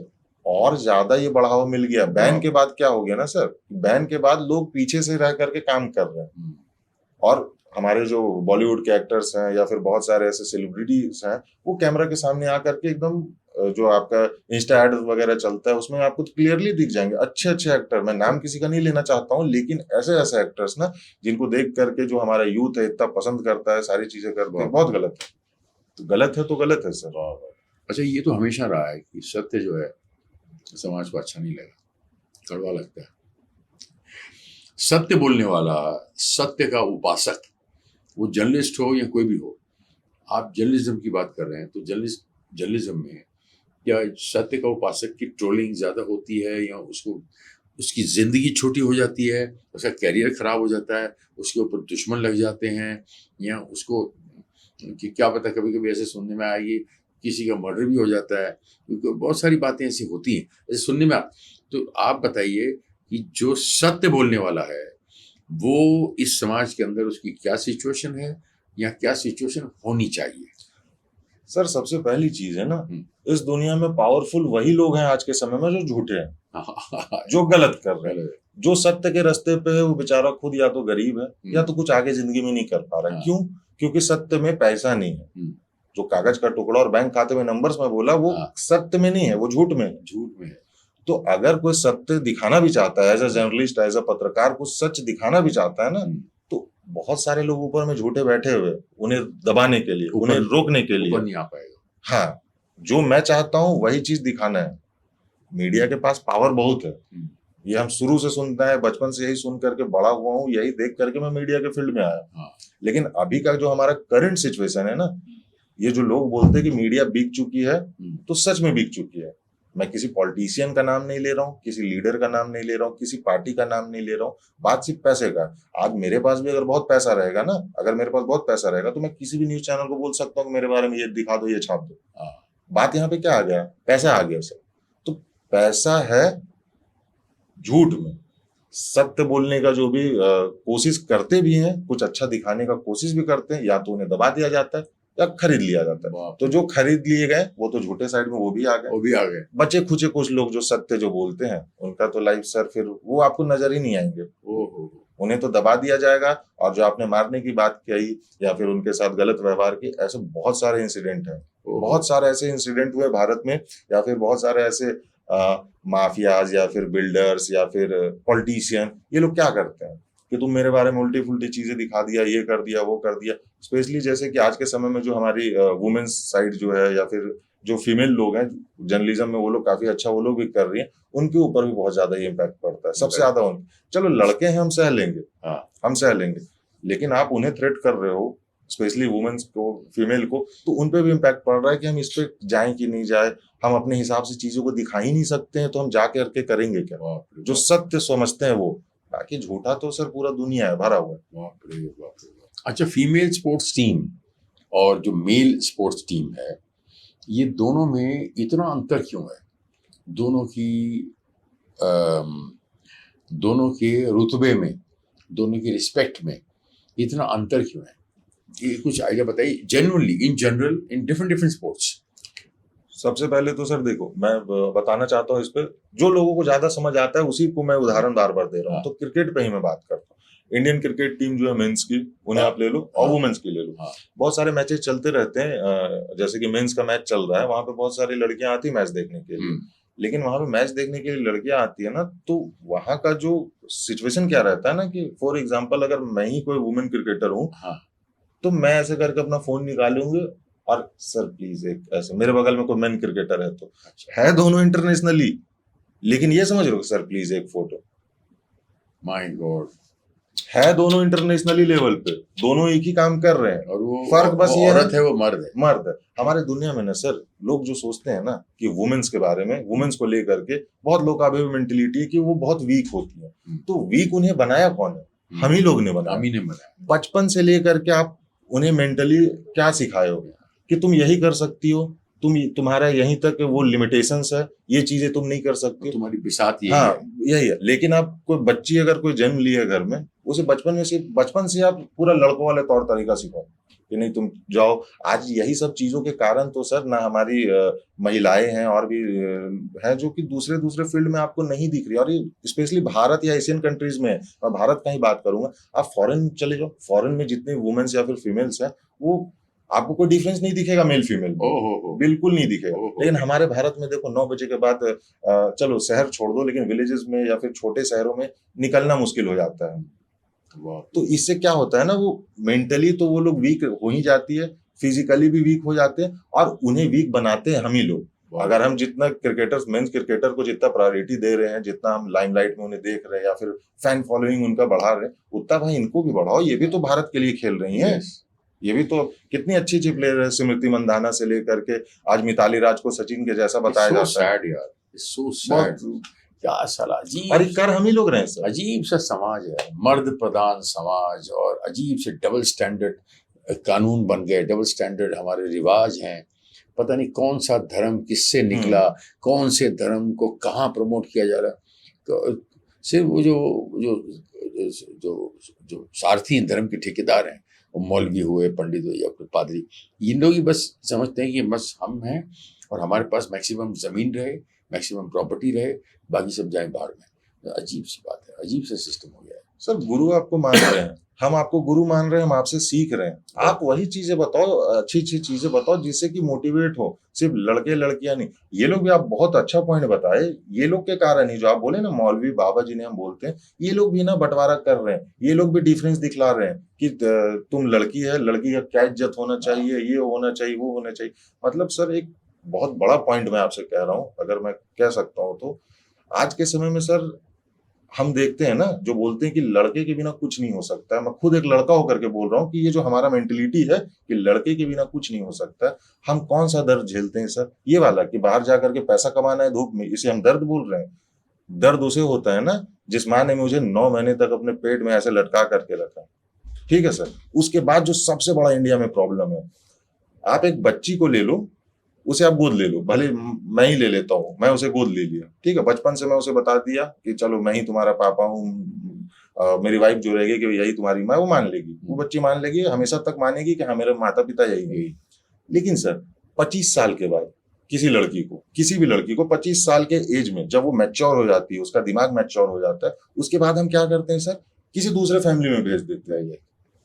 और ज्यादा ये बढ़ावा मिल गया। बैन
हाँ।
के बाद क्या हो गया ना सर, बैन के बाद लोग पीछे से रह करके काम कर रहे हैं, और हमारे जो बॉलीवुड के एक्टर्स हैं या फिर बहुत सारे ऐसे सेलिब्रिटीज हैं, वो कैमरा के सामने आकर के एकदम जो आपका इंस्टा एड वगैरह चलता है, उसमें आपको क्लियरली दिख जाएंगे अच्छे अच्छे एक्टर। मैं नाम किसी का नहीं लेना चाहता हूँ, लेकिन ऐसे ऐसे एक्टर्स ना, जिनको देख करके जो हमारा यूथ है इतना पसंद करता है, सारी चीजें करते हैं, बहुत गलत है। तो गलत है तो गलत है सर।
अच्छा, ये तो हमेशा रहा है कि सत्य जो है समाज को अच्छा नहीं लगा, कड़वा लगता है। सत्य बोलने वाला, सत्य का उपासक, वो जर्नलिस्ट हो या कोई भी हो, आप जर्नलिज्म की बात कर रहे हैं, तो जर्नलिज्म में या सत्य का उपासक की ट्रोलिंग ज्यादा होती है, या उसकी जिंदगी छोटी हो जाती है, उसका कैरियर खराब हो जाता है, उसके ऊपर दुश्मन लग जाते हैं, या उसको कि क्या पता, कभी कभी ऐसे सुनने में आएगी किसी का मर्डर भी हो जाता है, क्योंकि बहुत सारी बातें ऐसी होती हैं ऐसे सुनने में। तो आप बताइए कि जो सत्य बोलने वाला है, वो इस समाज के अंदर उसकी क्या सिचुएशन है, या क्या सिचुएशन होनी चाहिए?
सर सबसे पहली चीज है ना, इस दुनिया में पावरफुल वही लोग हैं आज के समय में जो झूठे हैं, जो गलत कर रहे हैं। जो सत्य के रास्ते पे है वो बेचारा खुद या तो गरीब है, या तो कुछ आगे जिंदगी में नहीं कर पा रहा है। क्यों? क्योंकि सत्य में पैसा नहीं है। जो कागज का टुकड़ा और बैंक खाते में नंबर्स में बोला, वो सत्य में नहीं है, वो झूठ में है।
झूठ में है।
तो अगर कोई सत्य दिखाना भी चाहता है, as a journalist, as a पत्रकार, कुछ सच दिखाना भी चाहता है ना, तो बहुत सारे लोग ऊपर में झूठे बैठे हुए, उन्हें दबाने के लिए, उन्हें रोकने के लिए।
नहीं आ पाएगा।
हाँ, जो मैं चाहता हूँ वही चीज दिखाना है। मीडिया के पास पावर बहुत है, ये हम शुरू से सुनते हैं, बचपन से यही सुन करके बड़ा हुआ हूँ, यही देख करके मैं मीडिया के फील्ड में आया।
हाँ।
लेकिन अभी का जो हमारा करंट सिचुएशन है ना, ये जो लोग बोलते हैं कि मीडिया बिक चुकी है, तो सच में बिक चुकी है। मैं किसी पॉलिटिशियन का नाम नहीं ले रहा हूँ, किसी लीडर का नाम नहीं ले रहा हूँ, किसी पार्टी का नाम नहीं ले रहा हूँ, बात सिर्फ पैसे का। आज मेरे पास भी अगर बहुत पैसा रहेगा ना, अगर मेरे पास बहुत पैसा रहेगा तो मैं किसी भी न्यूज चैनल को बोल सकता हूँ कि मेरे बारे में ये दिखा दो, ये छाप दो। बात यहाँ पे क्या आ गया, पैसा आ गया सर। तो पैसा है झूठ में, सत्य बोलने का जो भी कोशिश करते भी हैं, कुछ अच्छा दिखाने का कोशिश भी करते हैं, या तो उन्हें दबा दिया जाता है या खरीद लिया जाता है। तो जो खरीद लिए गए वो तो झूठे साइड में वो भी आ गए। बचे खुचे कुछ लोग जो सत्य जो बोलते हैं, उनका तो लाइफ सर फिर वो आपको नजर ही नहीं आएंगे। उन्हें तो दबा दिया जाएगा। और जो आपने मारने की बात कही या फिर उनके साथ गलत व्यवहार की, ऐसे बहुत सारे इंसिडेंट हैं, बहुत सारे ऐसे इंसिडेंट हुए भारत में, या फिर बहुत सारे ऐसे माफियाज या फिर बिल्डर्स या फिर पॉलिटिशियन, ये लोग क्या करते हैं कि तुम मेरे बारे में उल्टी फुल्टी चीजें दिखा दिया, ये कर दिया, वो कर दिया। स्पेशली जैसे कि आज के समय में जो हमारी वुमेन्स साइड जो है, या फिर जो फीमेल लोग हैं जर्नलिज्म में, वो लोग काफी अच्छा वो लोग भी कर रही हैं, उनके ऊपर भी बहुत ज्यादा ये इम्पैक्ट पड़ता है। सबसे ज्यादा उन, चलो लड़के हैं हम सह लेंगे, हम सह लेंगे, लेकिन आप उन्हें थ्रेट कर रहे हो, स्पेशली वुमेन्स को, फीमेल को, तो उन पे भी इम्पैक्ट पड़ रहा है कि हम इस पे जाएं कि नहीं जाए। हम अपने हिसाब से चीजों को दिखा ही नहीं सकते हैं, तो हम जा करके करेंगे क्या? जो सत्य समझते हैं वो, बाकी झूठा तो सर पूरा दुनिया है, भरा हुआ है।
अच्छा, फीमेल स्पोर्ट्स टीम और जो मेल स्पोर्ट्स टीम है, ये दोनों में इतना अंतर क्यों है? दोनों के रुतबे में, दोनों की रिस्पेक्ट में इतना अंतर क्यों है? ये कुछ आइडिया बताइए, genuinely in general in different sports.
सबसे पहले तो सर देखो, मैं बताना चाहता हूँ इस पे, जो लोगों को ज्यादा समझ आता है उसी को मैं उदाहरण बार बार दे रहा हूँ। तो क्रिकेट पे ही मैं बात करता हूँ। इंडियन क्रिकेट टीम जो है मेंस की, उन्हें आप ले लो, और वुमेन्स की ले लो। बहुत सारे मैचेस चलते रहते हैं, जैसे कि मेंस का मैच चल रहा है, वहां पे बहुत सारी लड़कियां आती है मैच देखने के लिए। लेकिन वहां पे मैच देखने के लिए लड़कियां आती है ना, तो वहां का जो सिचुएशन क्या रहता है ना, कि फॉर एग्जाम्पल अगर मैं ही कोई वुमेन क्रिकेटर हूँ, तो मैं ऐसे करके अपना फोन निकालूंगी और सर प्लीज एक ऐसे, मेरे बगल में कोई मेन क्रिकेटर है तो है दोनों इंटरनेशनली, लेकिन ये समझ रहे हो सर प्लीज एक फोटो,
माय गॉड,
है दोनों इंटरनेशनली लेवल पे, दोनों एक ही काम कर रहे हैं,
और वो
फर्क बस ये
औरत है, वो मर्द है।
मर्द है। हमारे दुनिया में ना सर, लोग जो सोचते हैं ना कि वुमेन्स के बारे में, वुमेन्स को लेकर के बहुत लोग का अभी मेंटेलिटी है कि वो बहुत वीक होती है। तो वीक उन्हें बनाया कौन है? हम ही लोग ने बनाया।
हम ही ने बनाया।
बचपन से लेकर के आप उन्हें मेंटली क्या सिखाए हो कि तुम यही कर सकती हो, तुम्हारा यहीं तक वो लिमिटेशंस है, ये चीजें तुम नहीं कर सकती,
तुम्हारी बिसात
यही है, यही है। लेकिन आप कोई बच्ची अगर कोई जन्म ली है घर में, उसे बचपन से आप पूरा लड़कों वाले तौर तरीका सिखाओ कि नहीं तुम जाओ। आज यही सब चीजों के कारण तो सर ना हमारी महिलाएं हैं और भी हैं जो कि दूसरे फील्ड में आपको नहीं दिख रही। और ये स्पेशली भारत या एशियन कंट्रीज में, मैं भारत का ही बात करूंगा, आप फॉरेन चले जाओ, फॉरेन में जितने वुमेन्स या फिर फीमेल्स हैं, वो आपको कोई डिफरेंस नहीं दिखेगा मेल फीमेल में, बिल्कुल नहीं दिखेगा। लेकिन हमारे भारत में देखो 9 बजे के बाद, चलो शहर छोड़ दो, लेकिन विलेजेस में या फिर छोटे शहरों में निकलना मुश्किल हो जाता है। तो इससे क्या होता है ना, वो मेंटली तो वो लोग वीक हो ही जाती है, फिजिकली भी वीक हो जाते हैं, और उन्हें वीक बनाते हैं हम ही लोग। अगर हम जितना क्रिकेटर्स, मेंस क्रिकेटर को जितना प्रायोरिटी दे रहे हैं, जितना हम लाइमलाइट में उन्हें देख रहे हैं या फिर फैन फॉलोइंग उनका बढ़ा रहे हैं, उतना भाई इनको भी बढ़ाओ। ये भी तो भारत के लिए खेल रही हैं, ये भी तो कितनी अच्छी प्लेयर है, स्मृति मंदाना से लेकर के आज मिताली राज को सचिन के जैसा बताया जाता है।
क्या साला अजीब,
अरे कर हम ही लोग रहे हैं।
अजीब सा समाज है, मर्द प्रधान समाज, और अजीब से डबल स्टैंडर्ड कानून बन गए, डबल स्टैंडर्ड हमारे रिवाज हैं। पता नहीं कौन सा धर्म किससे निकला, कौन से धर्म को कहाँ प्रमोट किया जा रहा है। तो सिर्फ वो जो सारथी धर्म के ठेकेदार हैं, वो मौलवी हुए, पंडित हुए या फिर पादरी, इन लोग ही बस समझते हैं कि बस हम हैं और हमारे पास मैक्सिमम जमीन रहे, मैक्सिमम प्रॉपर्टी रहे, बाकी सब जाए बाहर में। अजीब सी बात है, अजीब सा सिस्टम हो गया है।
सर गुरु आपको मान रहे हैं, हम आपको गुरु मान रहे हैं, हम आपसे सीख रहे हैं, आप वही चीजें बताओ, अच्छी चीजें बताओ जिससे कि मोटिवेट हो। सिर्फ लड़के लड़कियां नहीं, ये लोग भी आप बहुत अच्छा पॉइंट बताए, ये लोग के कारण ही जो आप बोले ना मौलवी बाबा जिन्हें हम बोलते हैं, ये लोग भी ना बंटवारा कर रहे हैं, ये लोग भी डिफरेंस दिखला रहे हैं कि तुम लड़की है, लड़की का क्या इज्जत होना चाहिए, ये होना चाहिए, वो होना चाहिए। मतलब सर एक बहुत बड़ा पॉइंट मैं आपसे कह रहा हूँ, अगर मैं कह सकता हूँ तो आज के समय में सर हम देखते हैं ना, जो बोलते हैं कि लड़के के बिना कुछ नहीं हो सकता है, मैं खुद एक लड़का होकर के बोल रहा हूँ कि ये जो हमारा मेंटेलिटी है कि लड़के के बिना कुछ नहीं हो सकता है, हम कौन सा दर्द झेलते हैं सर? ये वाला कि बाहर जाकर के पैसा कमाना है धूप में, इसे हम दर्द बोल रहे हैं। दर्द उसे होता है ना जिस माँ ने मुझे 9 महीने तक अपने पेट में ऐसे लटका करके रखा, ठीक है सर। उसके बाद जो सबसे बड़ा इंडिया में प्रॉब्लम है, आप एक बच्ची को ले लो, उसे आप गोद ले लो, भले मैं ही ले लेता हूँ, मैं उसे गोद ले लिया, ठीक है, बचपन से मैं उसे बता दिया कि चलो मैं ही तुम्हारा पापा हूँ, मेरी वाइफ जो रहेगी कि यही तुम्हारी माँ, वो मान लेगी, वो बच्ची मान लेगी, हमेशा तक मानेगी कि हाँ मेरे माता पिता यही है। लेकिन सर 25 साल के बाद किसी लड़की को, किसी भी लड़की को 25 साल के एज में जब वो मैच्योर हो जाती है, उसका दिमाग मैच्योर हो जाता है, उसके बाद हम क्या करते हैं सर? किसी दूसरे फैमिली में भेज देते हैं।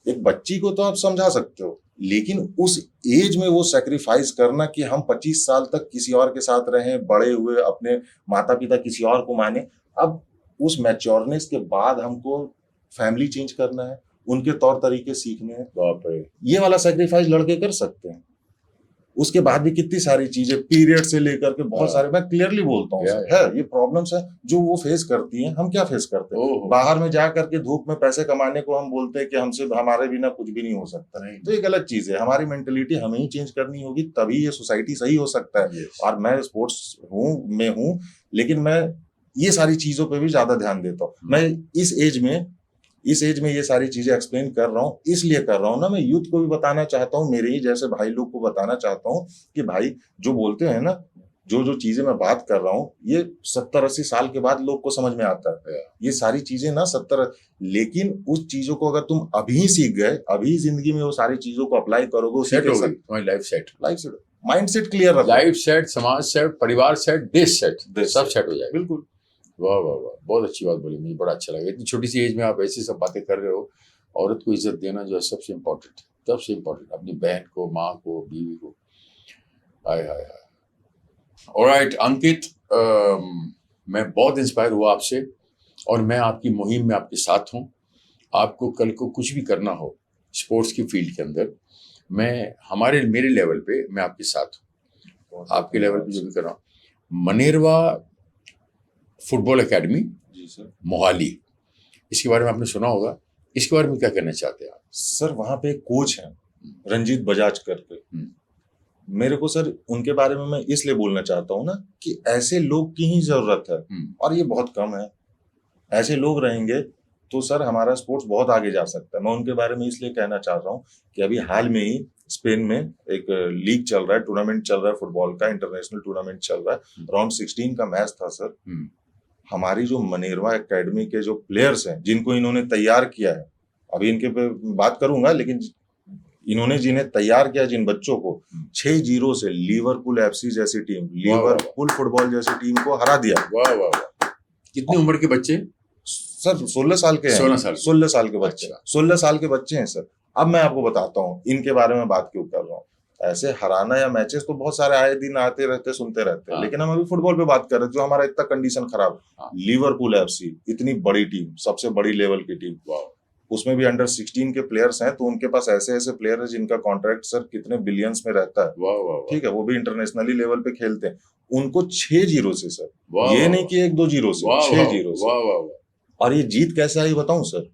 एक बच्ची को तो आप समझा सकते हो, लेकिन उस एज में वो सैक्रिफाइस करना कि हम 25 साल तक किसी और के साथ रहें, बड़े हुए, अपने माता पिता किसी और को माने, अब उस मैच्योरनेस के बाद हमको फैमिली चेंज करना है, उनके तौर तरीके सीखने हैं। बाप रे, ये वाला सैक्रिफाइस लड़के कर सकते हैं। उसके बाद भी कितनी सारी चीजें, पीरियड से लेकर के बहुत सारे, मैं क्लियरली बोलता हूँ है ये प्रॉब्लम्स है जो वो फेस करती हैं। हम क्या फेस करते हैं? बाहर में जा करके धूप में पैसे कमाने को हम बोलते हैं कि हमसे, हमारे बिना कुछ भी नहीं हो सकता। नहीं, तो ये गलत चीज है। हमारी मेंटेलिटी हमें ही चेंज करनी होगी, तभी ये सोसाइटी सही हो सकता है। और मैं स्पोर्ट्स हूँ, लेकिन मैं ये सारी चीजों पर भी ज्यादा ध्यान देता हूँ। मैं इस एज में ये सारी चीजें एक्सप्लेन कर रहा हूँ, इसलिए कर रहा हूँ ना, मैं यूथ को भी बताना चाहता हूँ, मेरे ही जैसे भाई लोग को बताना चाहता हूँ कि भाई जो बोलते हैं ना, जो चीजें मैं बात कर रहा हूँ, ये 70-80 साल के बाद लोग को समझ में आता है ये सारी चीजें ना 70। लेकिन उस चीजों को अगर तुम अभी सीख गए, अभी जिंदगी में वो सारी चीजों को अप्लाई करोगे,
life set,
mind set clear,
life set, समाज सेट, परिवार सेट, देश सेट, सब सेट हो जाए। बिल्कुल, वाह वाह वाह, बहुत अच्छी बात बोली, मुझे बड़ा अच्छा लगा। इतनी छोटी सी एज में आप ऐसी सब बातें कर रहे हो। औरत को इज्जत देना जो है सबसे इम्पोर्टेंट, सबसे इम्पोर्टेंट, अपनी बहन को, माँ को, बीवी को। हाय हाय हाय। ऑलराइट अंकित, मैं बहुत इंस्पायर हुआ आपसे, और मैं आपकी मुहिम में आपके साथ हूँ। आपको कल को कुछ भी करना हो स्पोर्ट्स की फील्ड के अंदर, मेरे लेवल पे मैं आपके साथ हूँ। आपके लेवल पे जो भी कर रहा हूँ, मनेरवा फुटबॉल एकेडमी मोहाली, इसके बारे में आपने सुना होगा, इसके बारे में क्या कहना चाहते हैं आप?
सर वहां पे एक कोच हैं रंजीत बजाज करके, मेरे को सर उनके बारे में मैं इसलिए बोलना चाहता हूँ ना कि ऐसे लोग की ही जरूरत है, और ये बहुत कम है। ऐसे लोग रहेंगे तो सर हमारा स्पोर्ट्स बहुत आगे जा सकता है। मैं उनके बारे में इसलिए कहना चाह रहा हूँ कि अभी हाल में ही स्पेन में एक लीग चल रहा है, टूर्नामेंट चल रहा है फुटबॉल का, इंटरनेशनल टूर्नामेंट चल रहा है, राउंड 16 का मैच था सर। हमारी जो मनेरवा एकेडमी के जो प्लेयर्स हैं, जिनको इन्होंने तैयार किया है, अभी इनके पे बात करूंगा, लेकिन इन्होंने जिन्हें तैयार किया, जिन बच्चों को 6-0 से लिवरपूल एफसी जैसी टीम, लिवरपूल फुटबॉल जैसी टीम को हरा दिया। वाह वाह वाह।
कितनी उम्र के बच्चे?
सर 16 साल के हैं। 16 साल के बच्चे, 16 साल के बच्चे हैं सर। अब मैं आपको बताता हूँ इनके बारे में बात क्यों कर रहा हूँ। ऐसे हराना या मैचेस तो बहुत सारे आए दिन आते रहते, सुनते रहते हैं, लेकिन हम अभी फुटबॉल पे बात कर रहे हैं, जो हमारा इतना कंडीशन खराब। लिवरपूल एफसी इतनी बड़ी टीम, सबसे बड़ी लेवल की टीम, उसमें भी अंडर 16 के प्लेयर्स हैं, तो उनके पास ऐसे ऐसे प्लेयर हैं जिनका कॉन्ट्रैक्ट सर कितने बिलियंस में रहता है। ठीक है, वो भी इंटरनेशनली लेवल पे खेलते हैं। उनको 6-0 से सर, ये नहीं कि 1-2-0 से, 6-0 से। और ये जीत कैसे आई बताऊं सर?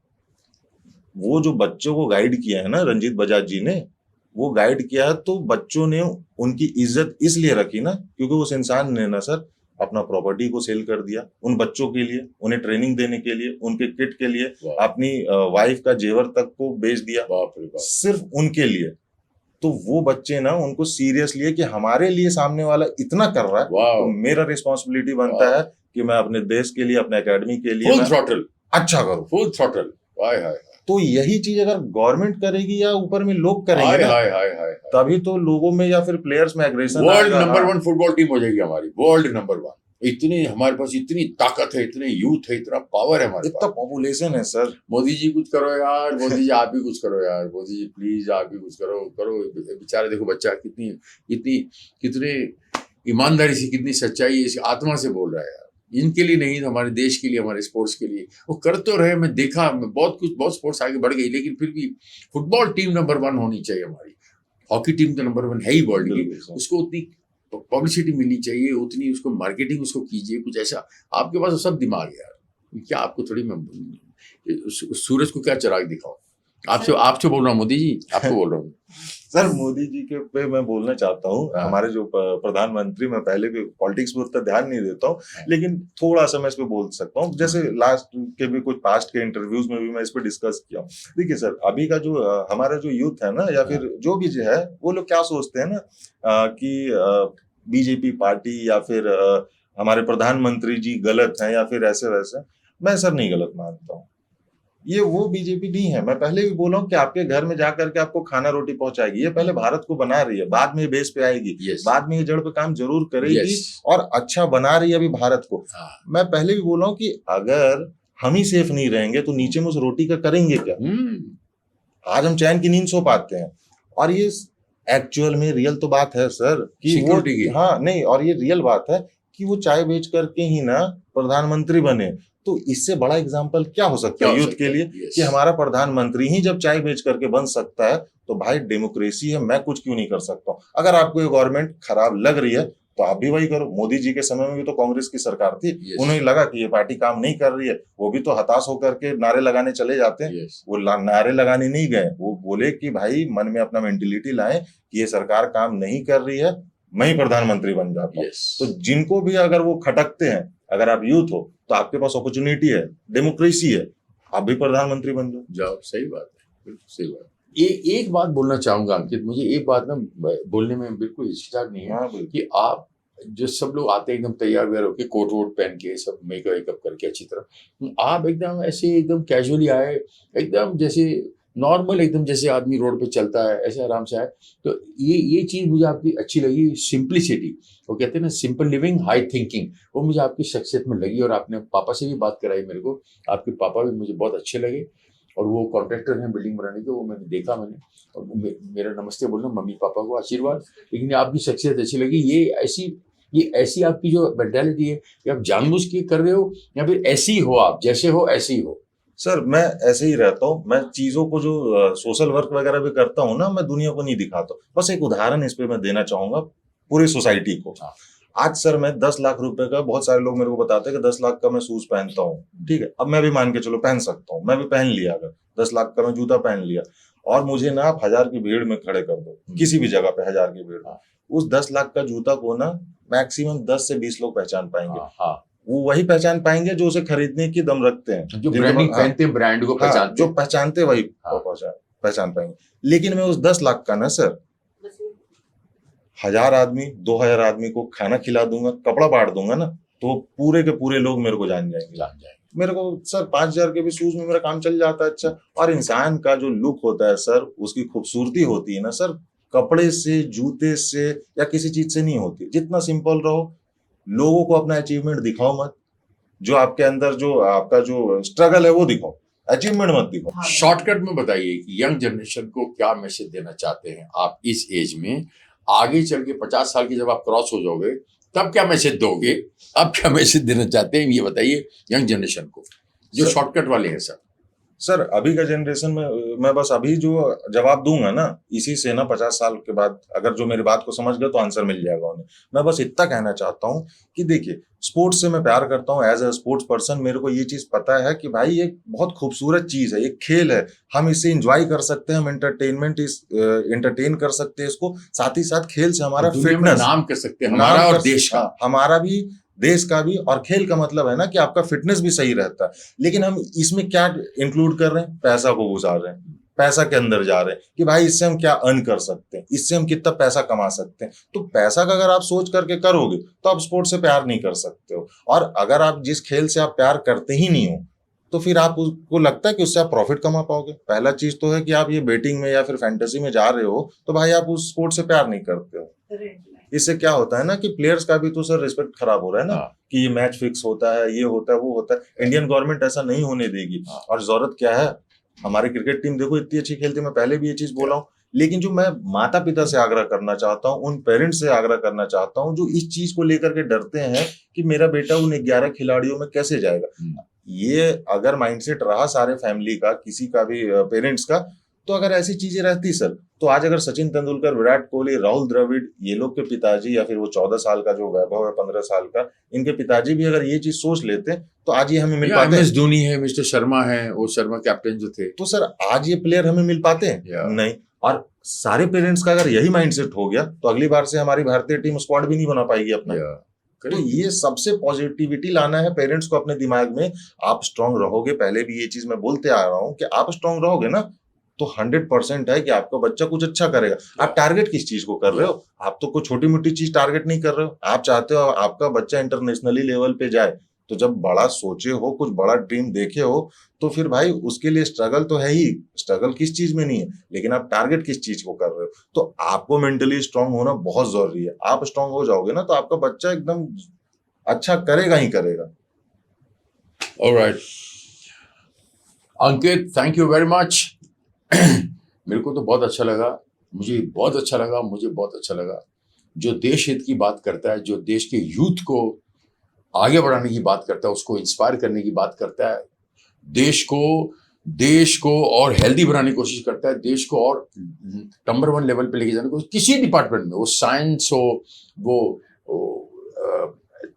वो जो बच्चों को गाइड किया है ना रंजीत बजाज जी ने, वो गाइड किया है, तो बच्चों ने उनकी इज्जत इसलिए रखी ना, क्योंकि उस इंसान ने ना सर अपना प्रॉपर्टी को सेल कर दिया उन बच्चों के लिए, उन्हें ट्रेनिंग देने के लिए, उनके किट के लिए, अपनी वाइफ का जेवर तक को बेच दिया सिर्फ उनके लिए। तो वो बच्चे ना उनको सीरियस लिए कि हमारे लिए सामने वाला इतना कर रहा है, तो मेरा रिस्पॉन्सिबिलिटी बनता है कि मैं अपने देश के लिए, अपने एकेडमी के लिए
फुल थ्रॉटल अच्छा करूं, फुल थ्रॉटल।
तो यही चीज अगर गवर्नमेंट करेगी या ऊपर में लोग करेंगे ना, तभी तो लोगों में या फिर प्लेयर्स में aggression,
world number 1 football team हो जाएगी हमारी, वर्ल्ड नंबर 1। इतनी हमारे पास इतनी ताकत है, इतने यूथ है, इतना पावर है हमारे पास,
इतना पॉपुलेशन है सर।
मोदी जी कुछ करो यार, मोदी जी आप भी कुछ करो यार, मोदी जी प्लीज आप भी कुछ करो। बेचारे देखो बच्चा कितने ईमानदारी से, कितनी सच्चाई इस आत्मा से बोल रहा है यार, इनके लिए नहीं, हमारे देश के लिए, हमारे स्पोर्ट्स के लिए वो कर तो रहे। मैं देखा, बहुत स्पोर्ट्स आगे बढ़ गई, लेकिन फिर भी फुटबॉल टीम नंबर 1 होनी चाहिए हमारी। हॉकी टीम तो नंबर 1 है ही वर्ल्ड की, उसको उतनी पब्लिसिटी मिलनी चाहिए, उतनी उसको मार्केटिंग उसको कीजिए, कुछ ऐसा। आपके पास सब दिमाग है यार, क्या आपको थोड़ी मैं सूरज को क्या चिराग दिखाऊं? आपसे बोल रहा हूँ मोदी जी, आपको बोल रहा हूँ।
सर मोदी जी के पे मैं बोलना चाहता हूँ,
हाँ।
हमारे जो प्रधानमंत्री, मैं पहले भी पॉलिटिक्स में उतना ध्यान नहीं देता हूँ, लेकिन थोड़ा सा मैं इस पे बोल सकता हूँ। जैसे लास्ट के भी कुछ पास्ट के इंटरव्यूज में भी मैं इस पे डिस्कस किया हूँ। देखिए सर, अभी का जो हमारा जो यूथ है ना, या फिर जो भी जो है, वो लोग क्या सोचते हैं ना कि बीजेपी पार्टी या फिर हमारे प्रधानमंत्री जी गलत हैं या फिर ऐसे वैसे। मैं सर नहीं गलत मानता हूँ। ये वो बीजेपी नहीं है। मैं पहले भी बोला हूँ कि आपके घर में जाकर के आपको खाना रोटी पहुंचाएगी। ये पहले भारत को बना रही है, बाद में ये बेस पे आएगी, बाद में ये जड़ पे काम जरूर करेगी और अच्छा बना रही है अभी भारत को। मैं पहले भी बोला हूँ कि अगर हम ही सेफ नहीं रहेंगे तो नीचे में उस रोटी का करेंगे क्या? आज हम चैन की नींद सो पाते हैं, और ये एक्चुअल में रियल तो बात है सर कि वो, हाँ नहीं, और ये रियल बात है कि वो चाय बेच करके ही ना प्रधानमंत्री बने। तो इससे बड़ा एग्जाम्पल क्या हो सकता है यूथ के लिए कि हमारा प्रधानमंत्री ही जब चाय बेच करके बन सकता है, तो भाई डेमोक्रेसी है, मैं कुछ क्यों नहीं कर सकता हूँ? अगर आपको ये गवर्नमेंट खराब लग रही है तो आप भी वही करो। मोदी जी के समय में भी तो कांग्रेस की सरकार थी, उन्हें लगा कि ये पार्टी काम नहीं कर रही है, वो भी तो हताश होकर के नारे लगाने चले जाते हैं। वो नारे लगाने नहीं गए, वो बोले कि भाई मन में अपना मेंटेलिटी लाएं कि ये सरकार काम नहीं कर रही है, मैं ही प्रधानमंत्री बन जाता हूँ। तो जिनको भी अगर वो खटकते हैं, अगर आप यूथ हो तो आपके पास अपॉर्चुनिटी है, डेमोक्रेसी है, आप भी प्रधानमंत्री बन जाओ।
सही बात है, बिल्कुल सही बात। एक बात बोलना चाहूंगा अंकित, मुझे एक बात ना बोलने में बिल्कुल हिचकिचाहट नहीं है कि आप जो सब लोग आते हैं एकदम तैयार व्यार होकर, कोट वोट पहन के, सब मेकअप करके अच्छी तरह, आप एकदम ऐसे एकदम कैजुअली आए, एकदम जैसे नॉर्मल, एकदम जैसे आदमी रोड पे चलता है ऐसे आराम से आए। तो ये चीज मुझे आपकी अच्छी लगी, सिंप्लिसिटी, वो कहते हैं ना सिंपल लिविंग हाई थिंकिंग, वो मुझे आपकी शख्सियत में लगी। और आपने पापा से भी बात कराई मेरे को, आपके पापा भी मुझे बहुत अच्छे लगे, और वो कॉन्ट्रैक्टर हैं बिल्डिंग बनाने के, वो मैंने देखा और मेरा नमस्ते बोलना मम्मी पापा को आशीर्वाद। लेकिन आपकी शख्सियत अच्छी लगी, ये ऐसी आपकी जो मेंटालिटी है कि आप जानबूझ के कर रहे हो या फिर ऐसी ही हो, आप जैसे हो ऐसे ही हो?
सर मैं ऐसे ही रहता हूँ। मैं चीजों को जो सोशल वर्क वगैरह भी करता हूँ ना, मैं दुनिया को नहीं दिखाता। बस एक उदाहरण इस पे मैं देना चाहूंगा पूरी सोसाइटी को। आज सर मैं 10 लाख रुपए का, बहुत सारे लोग मेरे को बताते हैं कि 10 लाख का मैं शूज पहनता हूँ, ठीक है, अब मैं भी मान के चलो पहन सकता हूँ, मैं भी पहन लिया, अगर 10 लाख का मैं जूता पहन लिया और मुझे ना आप 1000 की भीड़ में खड़े कर दो किसी भी जगह पे, 1000 की भीड़ में, उस 10 लाख का जूता को ना मैक्सिमम 10 से 20 लोग पहचान पाएंगे। वो वही पहचान पाएंगे जो उसे खरीदने की दम रखते हैं,
जो ब्रांडिंग पहनते हैं, ब्रांड को पहचानते,
जो पहचानते वही पहचान पाएंगे। लेकिन मैं उस 10 लाख का ना सर 1000 आदमी 2000 आदमी को खाना खिला दूंगा, कपड़ा बांट दूंगा ना, तो पूरे के पूरे लोग मेरे को जान जाएंगे। मेरे को सर 5000 के भी शूज में मेरा काम चल जाता है। अच्छा, और इंसान का जो लुक होता है सर, उसकी खूबसूरती होती है ना सर, कपड़े से, जूते से या किसी चीज से नहीं होती। जितना सिंपल रहो, लोगों को अपना अचीवमेंट दिखाओ मत, जो आपके अंदर जो आपका जो स्ट्रगल है वो दिखाओ, अचीवमेंट मत दिखाओ।
शॉर्टकट में बताइए कि यंग जनरेशन को क्या मैसेज देना चाहते हैं आप इस एज में? आगे चल के 50 साल की जब आप क्रॉस हो जाओगे तब क्या मैसेज दोगे? अब क्या मैसेज देना चाहते हैं ये बताइए यंग जनरेशन को, जो शॉर्टकट वाले हैं
सर अभी का जनरेशन में मैं बस अभी जो जवाब दूंगा ना, इसी से ना 50 साल के बाद अगर जो मेरी बात को समझ गए तो आंसर मिल जाएगा उन्हें। मैं बस इतना कहना चाहता हूँ कि देखिए, स्पोर्ट्स से मैं प्यार करता हूँ। एज अ स्पोर्ट्स पर्सन मेरे को ये चीज पता है कि भाई ये बहुत खूबसूरत चीज है, एक खेल है, हम इससे एंजॉय कर सकते हैं, हम एंटरटेन कर सकते हैं इसको, साथ ही साथ खेल से हमारा फिटनेस
नाम कर सकते हैं, हमारा और देश का,
हमारा भी, देश का भी। और खेल का मतलब है ना कि आपका फिटनेस भी सही रहता है। लेकिन हम इसमें क्या इंक्लूड कर रहे हैं? पैसा को घुसा रहे हैं, पैसा के अंदर जा रहे हैं कि भाई इससे हम क्या अर्न कर सकते हैं, इससे हम कितना पैसा कमा सकते हैं। तो पैसा का अगर आप सोच करके करोगे तो आप स्पोर्ट्स से प्यार नहीं कर सकते हो। और अगर आप जिस खेल से आप प्यार करते ही नहीं हो तो फिर आपको लगता है कि उससे आप प्रॉफिट कमा पाओगे। पहला चीज तो है कि आप ये बेटिंग में या फिर फैंटेसी में जा रहे हो तो भाई आप उस स्पोर्ट से प्यार नहीं करते हो। इससे क्या होता है ना कि प्लेयर्स का भी तो सर रिस्पेक्ट खराब हो रहा है ना, कि ये मैच फिक्स होता है, ये होता है, वो होता है। इंडियन गवर्नमेंट ऐसा नहीं होने देगी। और जरूरत क्या है, हमारी क्रिकेट टीम देखो इतनी अच्छी खेलती है, मैं पहले भी ये चीज बोला हूँ। लेकिन जो मैं माता पिता से आग्रह करना चाहता हूँ, उन पेरेंट्स से आग्रह करना चाहता हूँ जो इस चीज को लेकर के डरते हैं कि मेरा बेटा उन 11 खिलाड़ियों में कैसे जाएगा। ये अगर माइंडसेट रहा सारे फैमिली का, किसी का भी पेरेंट्स का, तो अगर ऐसी चीजें रहती सर, तो आज अगर सचिन तेंदुलकर, विराट कोहली, राहुल द्रविड़, ये लोग के पिताजी, या फिर वो 14 साल का जो वैभव है 15 साल का, इनके पिताजी भी अगर ये चीज सोच लेते तो आज ये हमें मिल पाते।
MS धोनी है, मिस्टर शर्मा है, वो शर्मा कैप्टन जो थे,
तो सर आज ये प्लेयर हमें मिल पाते हैं नहीं। और सारे पेरेंट्स का अगर यही माइंडसेट हो गया तो अगली बार से हमारी भारतीय टीम स्क्वाड भी नहीं बना पाएगी अपना। तो ये सबसे पॉजिटिविटी लाना है पेरेंट्स को अपने दिमाग में। आप स्ट्रांग रहोगे, पहले भी ये चीज मैं बोलते आ रहा हूं कि आप स्ट्रांग रहोगे ना तो 100% है कि आपका बच्चा कुछ अच्छा करेगा। आप टारगेट किस चीज को कर रहे हो? आप तो कोई छोटी मोटी चीज टारगेट नहीं कर रहे हो। आप चाहते हो आपका बच्चा इंटरनेशनली लेवल पे जाए, तो जब बड़ा सोचे हो, कुछ बड़ा ड्रीम देखे हो, तो फिर भाई उसके लिए स्ट्रगल तो है ही। स्ट्रगल किस चीज में नहीं है, लेकिन आप टारगेट किस चीज को कर रहे हो। तो आपको मेंटली स्ट्रांग होना बहुत जरूरी है। आप स्ट्रांग हो जाओगे ना तो आपका बच्चा एकदम अच्छा करेगा ही करेगा।
Alright Ankit, thank you very much. मेरे को तो बहुत अच्छा लगा, मुझे बहुत अच्छा लगा। जो देश हित की बात करता है, जो देश के यूथ को आगे बढ़ाने की बात करता है, उसको इंस्पायर करने की बात करता है, देश को और हेल्दी बनाने की कोशिश करता है, देश को और नंबर 1 लेवल पे लेके जाने की कोशिश, किसी डिपार्टमेंट में, वो साइंस हो, वो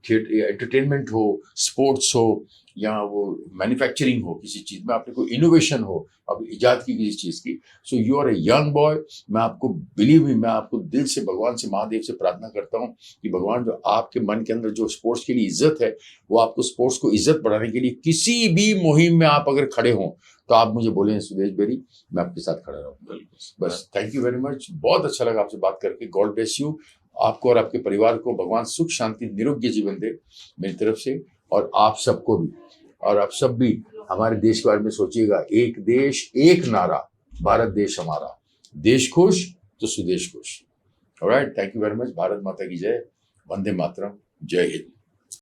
एंटरटेनमेंट हो, स्पोर्ट्स हो, या वो मैन्युफैक्चरिंग हो, किसी चीज में आपने कोई इनोवेशन हो, अब इजाद की किसी चीज की। So you are a young boy. मैं आपको मैं आपको दिल से, भगवान से, महादेव से प्रार्थना करता हूँ कि भगवान जो आपके मन के अंदर जो स्पोर्ट्स के लिए इज्जत है, वो आपको स्पोर्ट्स को इज्जत बढ़ाने के लिए किसी भी मुहिम में आप अगर खड़े हों तो आप मुझे बोलें सुदेश बेरी, मैं आपके साथ खड़ा रहूँ। बस थैंक यू वेरी मच, बहुत अच्छा लगा आपसे बात करके। गॉड ब्लेस यू, आपको और आपके परिवार को भगवान सुख शांति निरोग्य जीवन दे मेरी तरफ से, और आप सबको भी। और आप सब भी हमारे देश के बारे में सोचिएगा, एक देश एक नारा, भारत देश हमारा, देश खुश तो सुदेश खुश। Alright, thank you very much. Bharat माता की जय, वंदे मातरम, जय हिंद।